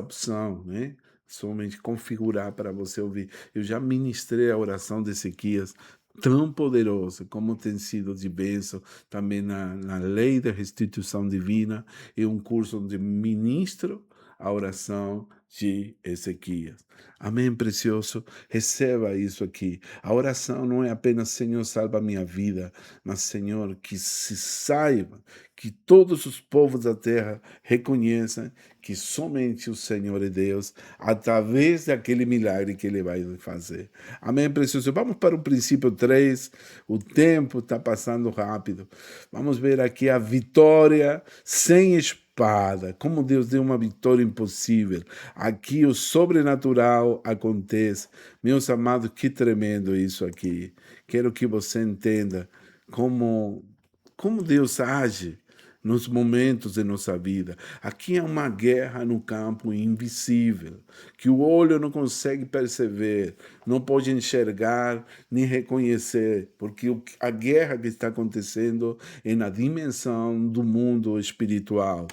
opção, né? Somente configurar para você ouvir. Eu já ministrei a oração de Ezequias, tão poderosa como tem sido de bênção também na lei da restituição divina. É um curso onde ministro a oração de Ezequias. Amém, precioso? Receba isso aqui. A oração não é apenas Senhor, salva a minha vida, mas Senhor, que se saiba que todos os povos da terra reconheçam que somente o Senhor é Deus, através daquele milagre que Ele vai fazer. Amém, precioso? Vamos para o princípio 3. O tempo está passando rápido. Vamos ver aqui a vitória sem espada. Como Deus deu uma vitória impossível. Aqui o sobrenatural acontece. Meus amados, que tremendo isso aqui. Quero que você entenda como Deus age nos momentos de nossa vida. Aqui é uma guerra no campo invisível, que o olho não consegue perceber, não pode enxergar nem reconhecer, porque a guerra que está acontecendo é na dimensão do mundo espiritual.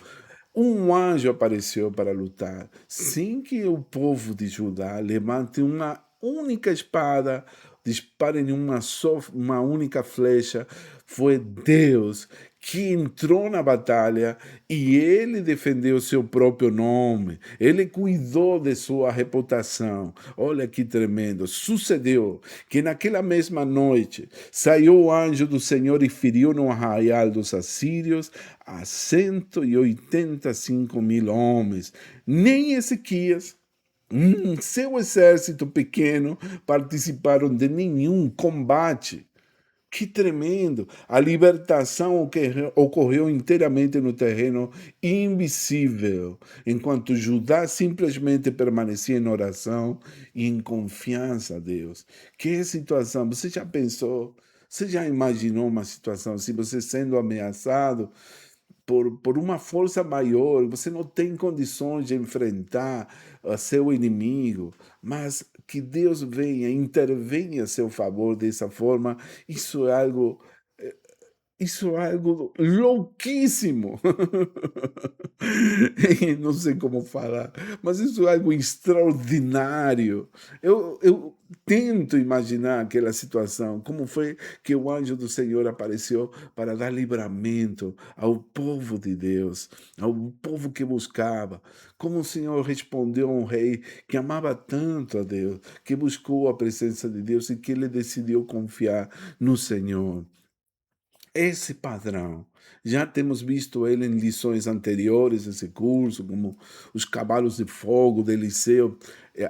Um anjo apareceu para lutar, sem que o povo de Judá levante uma única espada, dispare em uma única flecha. Foi Deus que entrou na batalha e ele defendeu seu próprio nome, ele cuidou de sua reputação. Olha que tremendo. Sucedeu que naquela mesma noite saiu o anjo do Senhor e feriu no arraial dos assírios a 185.000 homens. Nem Ezequias, seu exército pequeno, participaram de nenhum combate. Que tremendo! A libertação ocorreu inteiramente no terreno invisível, enquanto Judá simplesmente permanecia em oração e em confiança a Deus. Que situação! Você já pensou? Você já imaginou uma situação assim, você sendo ameaçado por uma força maior, você não tem condições de enfrentar seu inimigo, mas que Deus venha, intervenha a seu favor dessa forma, isso é algo louquíssimo. Não sei como falar, mas isso é algo extraordinário. Eu tento imaginar aquela situação, como foi que o anjo do Senhor apareceu para dar livramento ao povo de Deus, ao povo que buscava. Como o Senhor respondeu a um rei que amava tanto a Deus, que buscou a presença de Deus e que ele decidiu confiar no Senhor. Esse padrão, já temos visto ele em lições anteriores, esse curso, como os cavalos de fogo de Eliseu.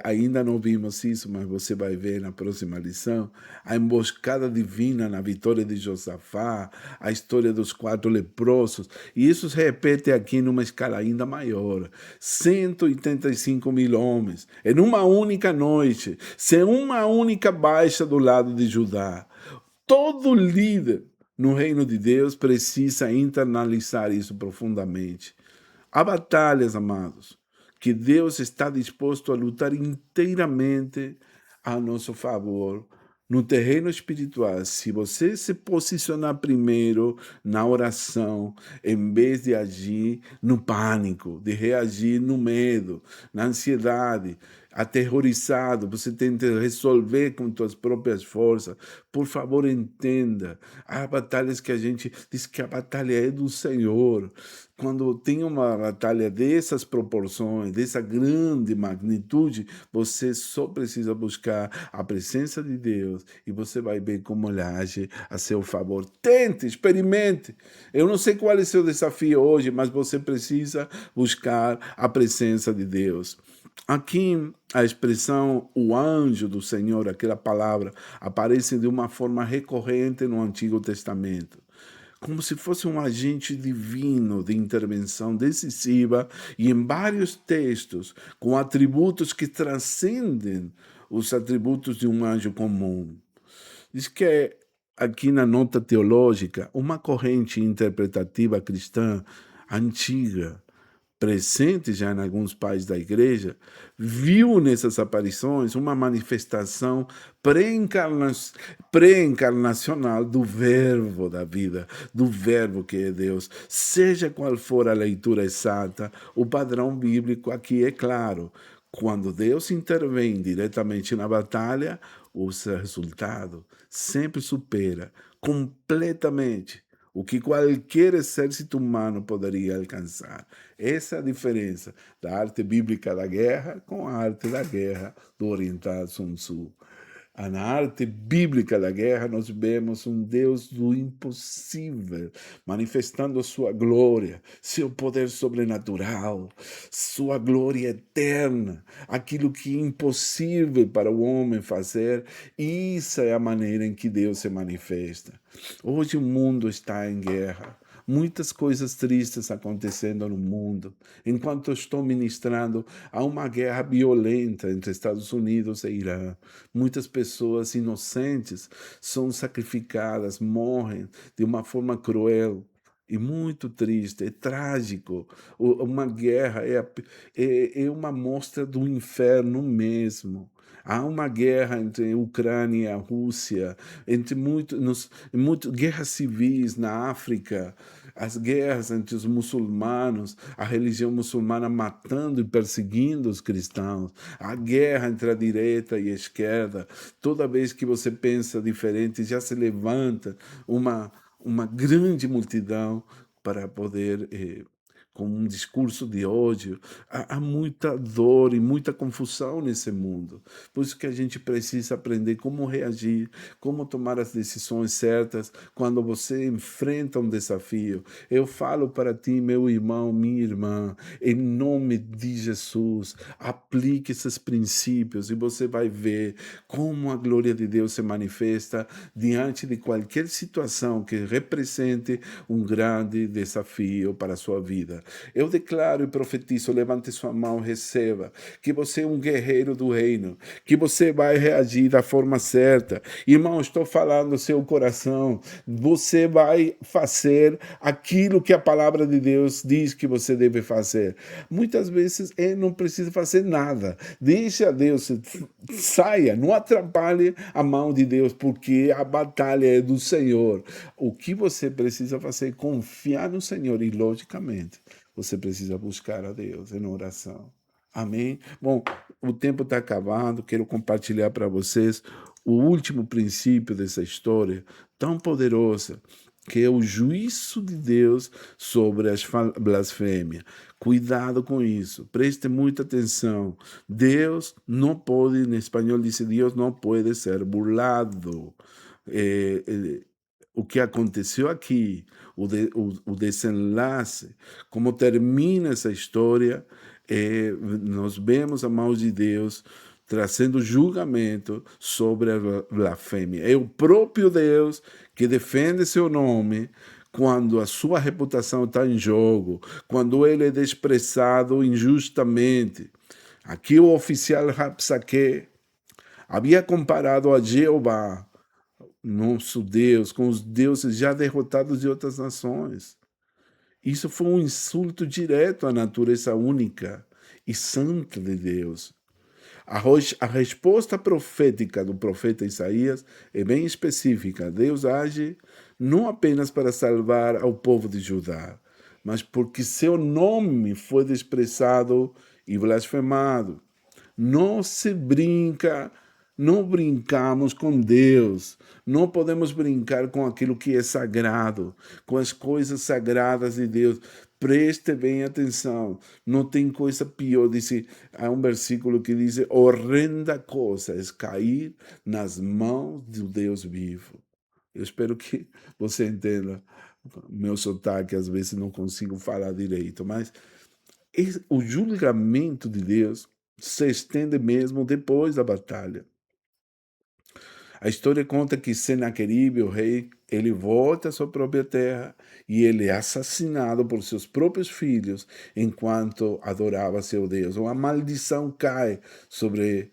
Ainda não vimos isso, mas você vai ver na próxima lição. A emboscada divina na vitória de Josafá, a história dos 4 leprosos. E isso se repete aqui numa escala ainda maior. 185.000 homens, em uma única noite, sem uma única baixa do lado de Judá. Todo líder no reino de Deus precisa internalizar isso profundamente. Há batalhas, amados, que Deus está disposto a lutar inteiramente a nosso favor. No terreno espiritual, se você se posicionar primeiro na oração, em vez de agir no pânico, de reagir no medo, na ansiedade, aterrorizado, você tenta resolver com suas próprias forças, por favor, entenda. Há batalhas que a gente diz que a batalha é do Senhor. Quando tem uma batalha dessas proporções, dessa grande magnitude, você só precisa buscar a presença de Deus e você vai ver como Ele age a seu favor. Tente, experimente. Eu não sei qual é o seu desafio hoje, mas você precisa buscar a presença de Deus. Aqui a expressão o anjo do Senhor, aquela palavra, aparece de uma forma recorrente no Antigo Testamento, como se fosse um agente divino de intervenção decisiva e em vários textos, com atributos que transcendem os atributos de um anjo comum. Diz que aqui na nota teológica, uma corrente interpretativa cristã antiga, presente já em alguns pais da igreja, viu nessas aparições uma manifestação pré-encarnacional do verbo da vida, do verbo que é Deus. Seja qual for a leitura exata, o padrão bíblico aqui é claro. Quando Deus intervém diretamente na batalha, o seu resultado sempre supera completamente o que qualquer exército humano poderia alcançar. Essa é a diferença da arte bíblica da guerra com a arte da guerra do oriental Sun Tzu. Na arte bíblica da guerra, nós vemos um Deus do impossível, manifestando sua glória, seu poder sobrenatural, sua glória eterna, aquilo que é impossível para o homem fazer. Isso é a maneira em que Deus se manifesta. Hoje o mundo está em guerra. Muitas coisas tristes acontecendo no mundo. Enquanto estou ministrando, há uma guerra violenta entre Estados Unidos e Irã. Muitas pessoas inocentes são sacrificadas, morrem de uma forma cruel. E muito triste, é trágico. Uma guerra é uma mostra do inferno mesmo. Há uma guerra entre a Ucrânia e a Rússia, entre guerras civis na África, as guerras entre os muçulmanos, a religião muçulmana matando e perseguindo os cristãos, a guerra entre a direita e a esquerda. Toda vez que você pensa diferente, já se levanta uma grande multidão para poder com um discurso de ódio. Há muita dor e muita confusão nesse mundo. Por isso que a gente precisa aprender como reagir, como tomar as decisões certas quando você enfrenta um desafio. Eu falo para ti, meu irmão, minha irmã, em nome de Jesus, aplique esses princípios e você vai ver como a glória de Deus se manifesta diante de qualquer situação que represente um grande desafio para a sua vida. Eu declaro e profetizo, levante sua mão, receba, que você é um guerreiro do reino, que você vai reagir da forma certa. Irmão, estou falando no seu coração, você vai fazer aquilo que a palavra de Deus diz que você deve fazer. Muitas vezes não precisa fazer nada, deixa Deus, saia, não atrapalhe a mão de Deus, porque a batalha é do Senhor. O que você precisa fazer é confiar no Senhor e, logicamente, você precisa buscar a Deus em oração. Amém? Bom, o tempo está acabando, quero compartilhar para vocês o último princípio dessa história tão poderosa, que é o juízo de Deus sobre as blasfêmias. Cuidado com isso, preste muita atenção. Deus não pode, em espanhol diz, Deus não pode ser burlado. O que aconteceu aqui, o desenlace, como termina essa história, nós vemos a mão de Deus trazendo julgamento sobre a blasfêmia. É o próprio Deus que defende seu nome quando a sua reputação está em jogo, quando ele é desprezado injustamente. Aqui o oficial Rabsaque havia comparado a Jeová, nosso Deus, com os deuses já derrotados de outras nações. Isso foi um insulto direto à natureza única e santa de Deus. A resposta profética do profeta Isaías é bem específica. Deus age não apenas para salvar ao povo de Judá, mas porque seu nome foi desprezado e blasfemado. Não se brinca, não brincamos com Deus, não podemos brincar com aquilo que é sagrado, com as coisas sagradas de Deus. Preste bem atenção, não tem coisa pior. Há um versículo que diz: horrenda coisa é cair nas mãos do Deus vivo. Eu espero que você entenda. Meu sotaque, às vezes não consigo falar direito, mas o julgamento de Deus se estende mesmo depois da batalha. A história conta que Senaqueribe, o rei, ele volta à sua própria terra e ele é assassinado por seus próprios filhos enquanto adorava seu Deus. Uma maldição cai sobre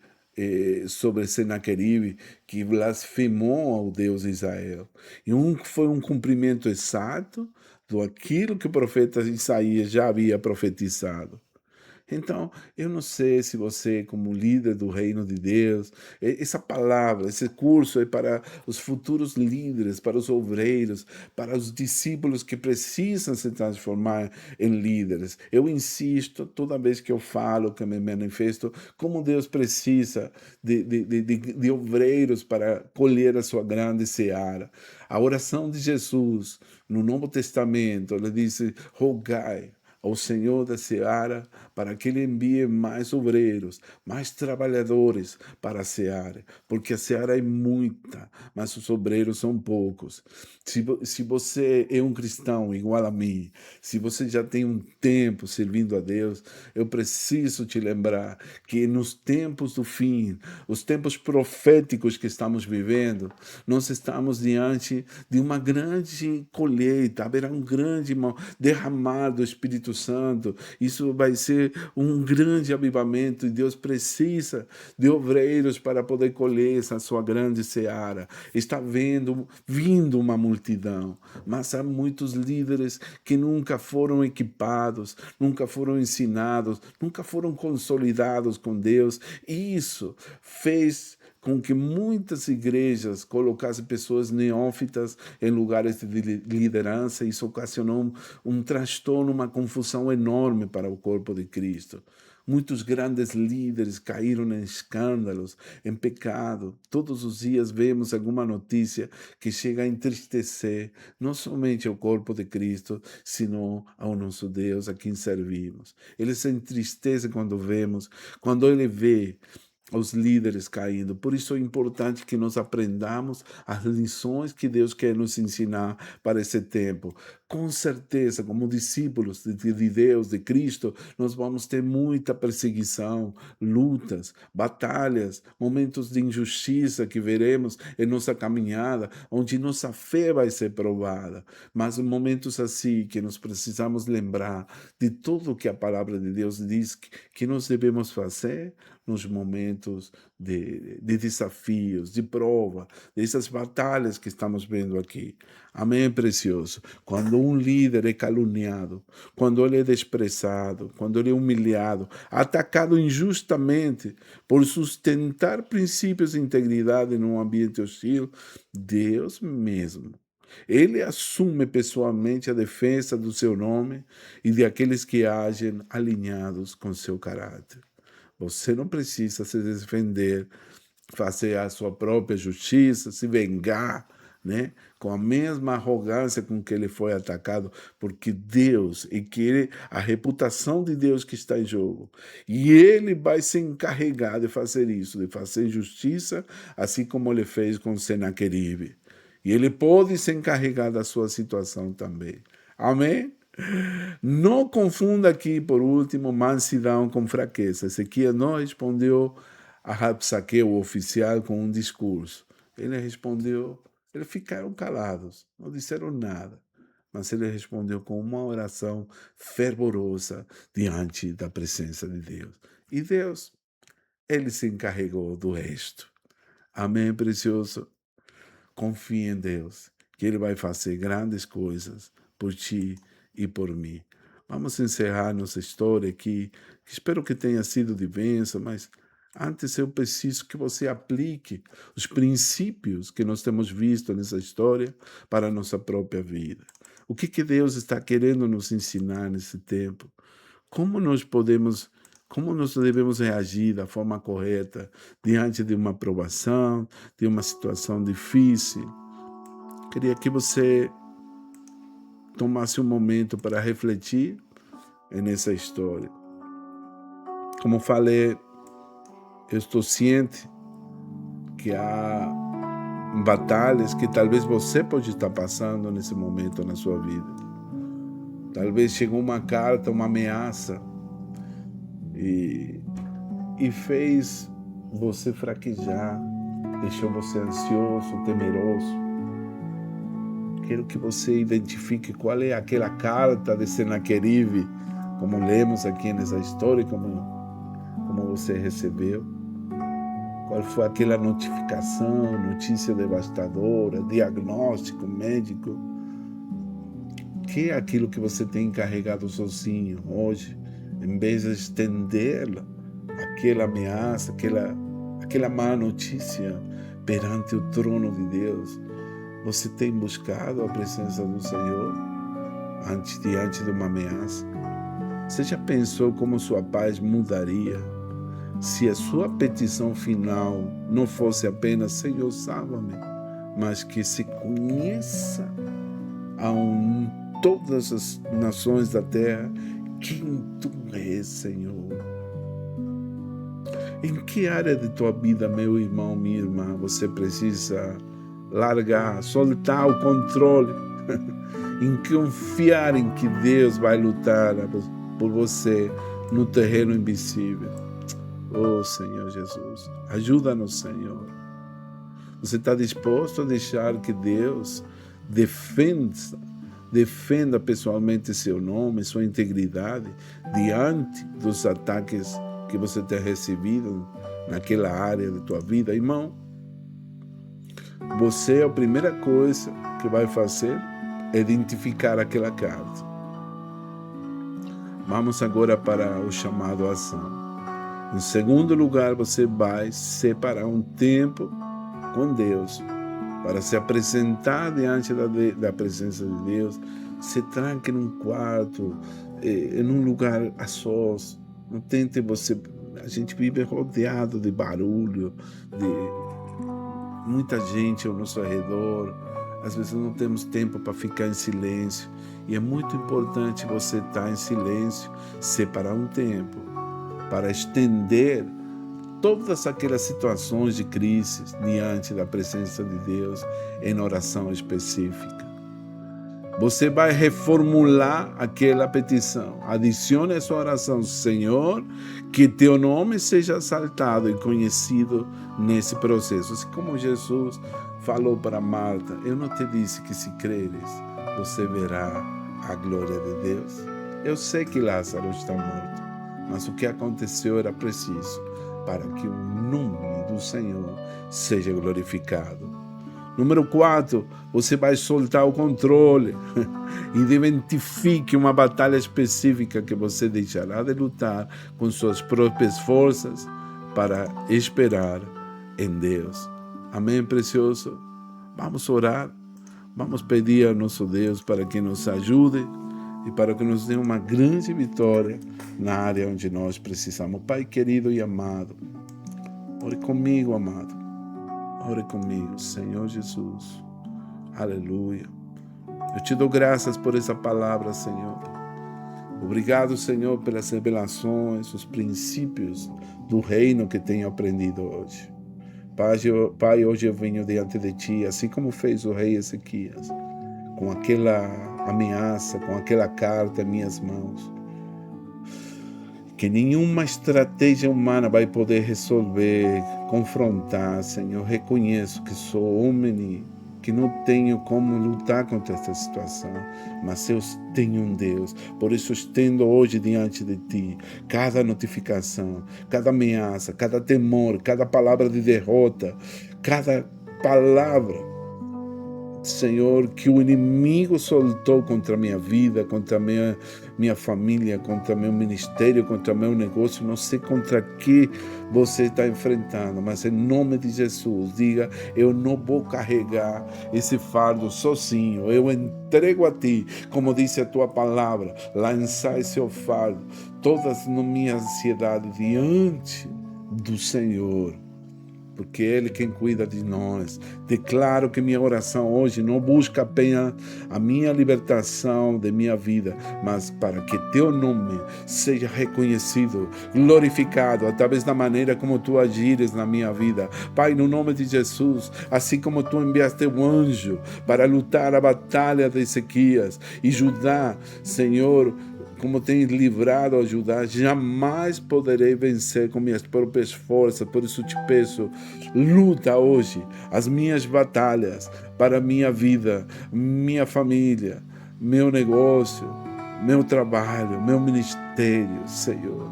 Senaqueribe, que blasfemou ao Deus de Israel. E foi um cumprimento exato do aquilo que o profeta Isaías já havia profetizado. Então, eu não sei se você, como líder do reino de Deus, essa palavra, esse curso é para os futuros líderes, para os obreiros, para os discípulos que precisam se transformar em líderes. Eu insisto toda vez que eu falo, que me manifesto, como Deus precisa de obreiros para colher a sua grande seara. A oração de Jesus no Novo Testamento, ele disse: rogai ao Senhor da seara para que ele envie mais obreiros, mais trabalhadores para a seara, porque a seara é muita, mas os obreiros são poucos. Se você é um cristão igual a mim, se você já tem um tempo servindo a Deus, eu preciso te lembrar que nos tempos do fim, os tempos proféticos que estamos vivendo, nós estamos diante de uma grande colheita, haverá um grande derramar do Espírito Santo. Isso vai ser um grande avivamento e Deus precisa de obreiros para poder colher essa sua grande seara. Está vindo uma multidão, mas há muitos líderes que nunca foram equipados, nunca foram ensinados, nunca foram consolidados com Deus. E isso fez com que muitas igrejas colocassem pessoas neófitas em lugares de liderança. Isso ocasionou um transtorno, uma confusão enorme para o corpo de Cristo. Muitos grandes líderes caíram em escândalos, em pecado. Todos os dias vemos alguma notícia que chega a entristecer não somente o corpo de Cristo, sino ao nosso Deus, a quem servimos. Ele se entristece quando ele vê os líderes caindo. Por isso é importante que nós aprendamos as lições que Deus quer nos ensinar para esse tempo. Com certeza, como discípulos de Deus, de Cristo, nós vamos ter muita perseguição, lutas, batalhas, momentos de injustiça que veremos em nossa caminhada, onde nossa fé vai ser provada. Mas em momentos assim que nós precisamos lembrar de tudo que a palavra de Deus diz que nós devemos fazer nos momentos de desafios, de prova, dessas batalhas que estamos vendo aqui. Amém, precioso? Quando um líder é caluniado, quando ele é desprezado, quando ele é humilhado, atacado injustamente por sustentar princípios de integridade num ambiente hostil, Deus mesmo, ele assume pessoalmente a defesa do seu nome e de aqueles que agem alinhados com seu caráter. Você não precisa se defender, fazer a sua própria justiça, se vingar, né? Com a mesma arrogância com que ele foi atacado, porque Deus, a reputação de Deus que está em jogo, e ele vai se encarregar de fazer isso, de fazer justiça, assim como ele fez com Senaqueribe. E ele pode se encarregar da sua situação também. Amém? Não confunda aqui, por último, mansidão com fraqueza. Ezequiel não respondeu a Rabsaque, o oficial, com um discurso. Ele respondeu, eles ficaram calados, não disseram nada. Mas ele respondeu com uma oração fervorosa diante da presença de Deus. E Deus, ele se encarregou do resto. Amém, precioso? Confie em Deus, que Ele vai fazer grandes coisas por ti e por mim. Vamos encerrar nossa história aqui, que espero que tenha sido de bênção, mas antes eu preciso que você aplique os princípios que nós temos visto nessa história para a nossa própria vida. O que Deus está querendo nos ensinar nesse tempo? Como nós podemos, como nós devemos reagir da forma correta diante de uma provação, de uma situação difícil? Queria que você tomasse um momento para refletir nessa história. Como falei, eu estou ciente que há batalhas que talvez você pode estar passando nesse momento na sua vida. Talvez chegou uma carta, uma ameaça e fez você fraquejar, deixou você ansioso, temeroso. Quero que você identifique qual é aquela carta de Senaqueribe, como lemos aqui nessa história, como você recebeu. Qual foi aquela notificação, notícia devastadora, diagnóstico médico? Que é aquilo que você tem carregado sozinho hoje em vez de estender aquela ameaça, aquela má notícia perante o trono de Deus, você tem buscado a presença do Senhor diante de uma ameaça? Você já pensou como sua paz mudaria se a sua petição final não fosse apenas Senhor, salva-me, mas que se conheça a todas as nações da terra quem Tu és, Senhor? Em que área de tua vida, meu irmão, minha irmã, você precisa largar, soltar o controle, em confiar em que Deus vai lutar por você no terreno invisível? Oh, Senhor Jesus, ajuda-nos, Senhor. Você está disposto a deixar que Deus defenda pessoalmente seu nome, sua integridade, diante dos ataques que você tem recebido naquela área de tua vida? Irmão, você, a primeira coisa que vai fazer é identificar aquela carta. Vamos agora para o chamado à ação. Em segundo lugar, você vai separar um tempo com Deus para se apresentar diante da presença de Deus. Se tranque num quarto, em um lugar a sós. Não tente você. A gente vive rodeado de barulho, de muita gente ao nosso redor. Às vezes não temos tempo para ficar em silêncio. E é muito importante você estar em silêncio, separar um tempo para estender todas aquelas situações de crise diante da presença de Deus em oração específica. Você vai reformular aquela petição. Adicione a sua oração: Senhor, que Teu nome seja exaltado e conhecido nesse processo. Assim como Jesus falou para Marta: eu não te disse que se creres, você verá a glória de Deus? Eu sei que Lázaro está morto, mas o que aconteceu era preciso para que o nome do Senhor seja glorificado. Número 4, você vai soltar o controle e identifique uma batalha específica que você deixará de lutar com suas próprias forças para esperar em Deus. Amém, precioso? Vamos orar, vamos pedir ao nosso Deus para que nos ajude e para que nos dê uma grande vitória na área onde nós precisamos. Pai querido e amado, ore comigo, amado. Ore comigo, Senhor Jesus. Aleluia. Eu te dou graças por essa palavra, Senhor. Obrigado, Senhor, pelas revelações, os princípios do reino que tenho aprendido hoje. Pai, hoje eu venho diante de Ti, assim como fez o rei Ezequias, com aquela ameaça, com aquela carta em minhas mãos, que nenhuma estratégia humana vai poder resolver, confrontar, Senhor. Reconheço que sou homem, que não tenho como lutar contra esta situação, mas eu tenho um Deus. Por isso estendo hoje diante de Ti cada notificação, cada ameaça, cada temor, cada palavra de derrota, cada palavra, Senhor, que o inimigo soltou contra a minha vida, contra a minha família, contra meu ministério, contra meu negócio. Não sei contra que você está enfrentando, mas em nome de Jesus, diga: eu não vou carregar esse fardo sozinho, eu entrego a Ti, como disse a Tua palavra, lançai seu fardo, toda a minha ansiedade diante do Senhor, porque Ele é quem cuida de nós. Declaro que minha oração hoje não busca apenas a minha libertação de minha vida, mas para que Teu nome seja reconhecido, glorificado, através da maneira como Tu agires na minha vida. Pai, no nome de Jesus, assim como Tu enviaste o anjo para lutar a batalha de Ezequias e Judá, Senhor, como tens livrado a Judá, jamais poderei vencer com minhas próprias forças. Por isso te peço, luta hoje as minhas batalhas para a minha vida, minha família, meu negócio, meu trabalho, meu ministério, Senhor.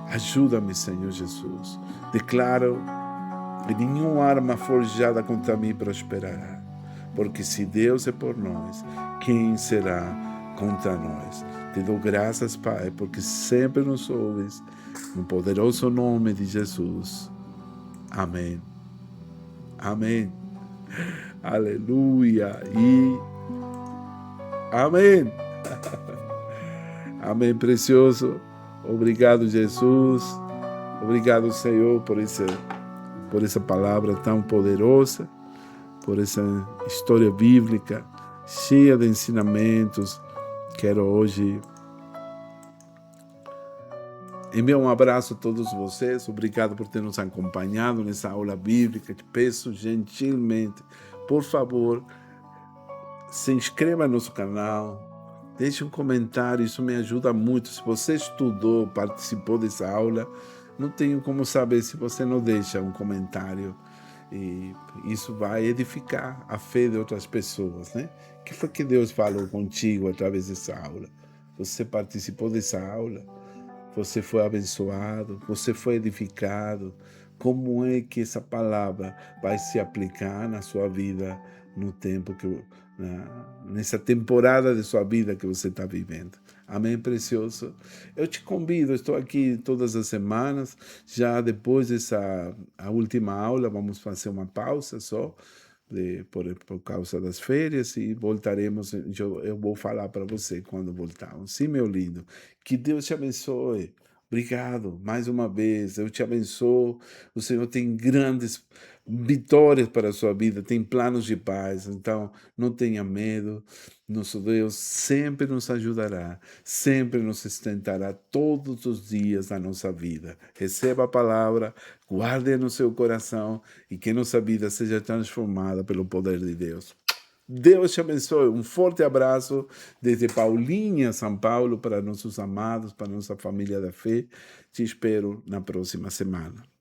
Ajuda-me, Senhor Jesus. Declaro que nenhuma arma forjada contra mim prosperará, porque se Deus é por nós, quem será contra nós? Te dou graças, Pai, porque sempre nos ouves. No poderoso nome de Jesus. Amém. Amém. Aleluia. E amém. Amém, precioso. Obrigado, Jesus. Obrigado, Senhor, por essa palavra tão poderosa, por essa história bíblica cheia de ensinamentos. Quero hoje enviar um abraço a todos vocês. Obrigado por ter nos acompanhado nessa aula bíblica. Te peço gentilmente, por favor, se inscreva no nosso canal. Deixe um comentário, isso me ajuda muito. Se você estudou, participou dessa aula, não tenho como saber se você não deixa um comentário. E isso vai edificar a fé de outras pessoas, né? O que foi que Deus falou contigo através dessa aula? Você participou dessa aula? Você foi abençoado? Você foi edificado? Como é que essa palavra vai se aplicar na sua vida no tempo nessa temporada de sua vida que você está vivendo? Amém, precioso? Eu te convido, estou aqui todas as semanas, já depois a última aula, vamos fazer uma pausa só, por causa das férias, e voltaremos. Eu vou falar para você quando voltarmos. Sim, meu lindo. Que Deus te abençoe. Obrigado mais uma vez. Eu te abençoo. O Senhor tem grandes vitórias para a sua vida, tem planos de paz. Então, não tenha medo. Nosso Deus sempre nos ajudará, sempre nos sustentará todos os dias da nossa vida. Receba a palavra, guarde no seu coração e que nossa vida seja transformada pelo poder de Deus. Deus te abençoe. Um forte abraço desde Paulinha, São Paulo, para nossos amados, para nossa família da fé. Te espero na próxima semana.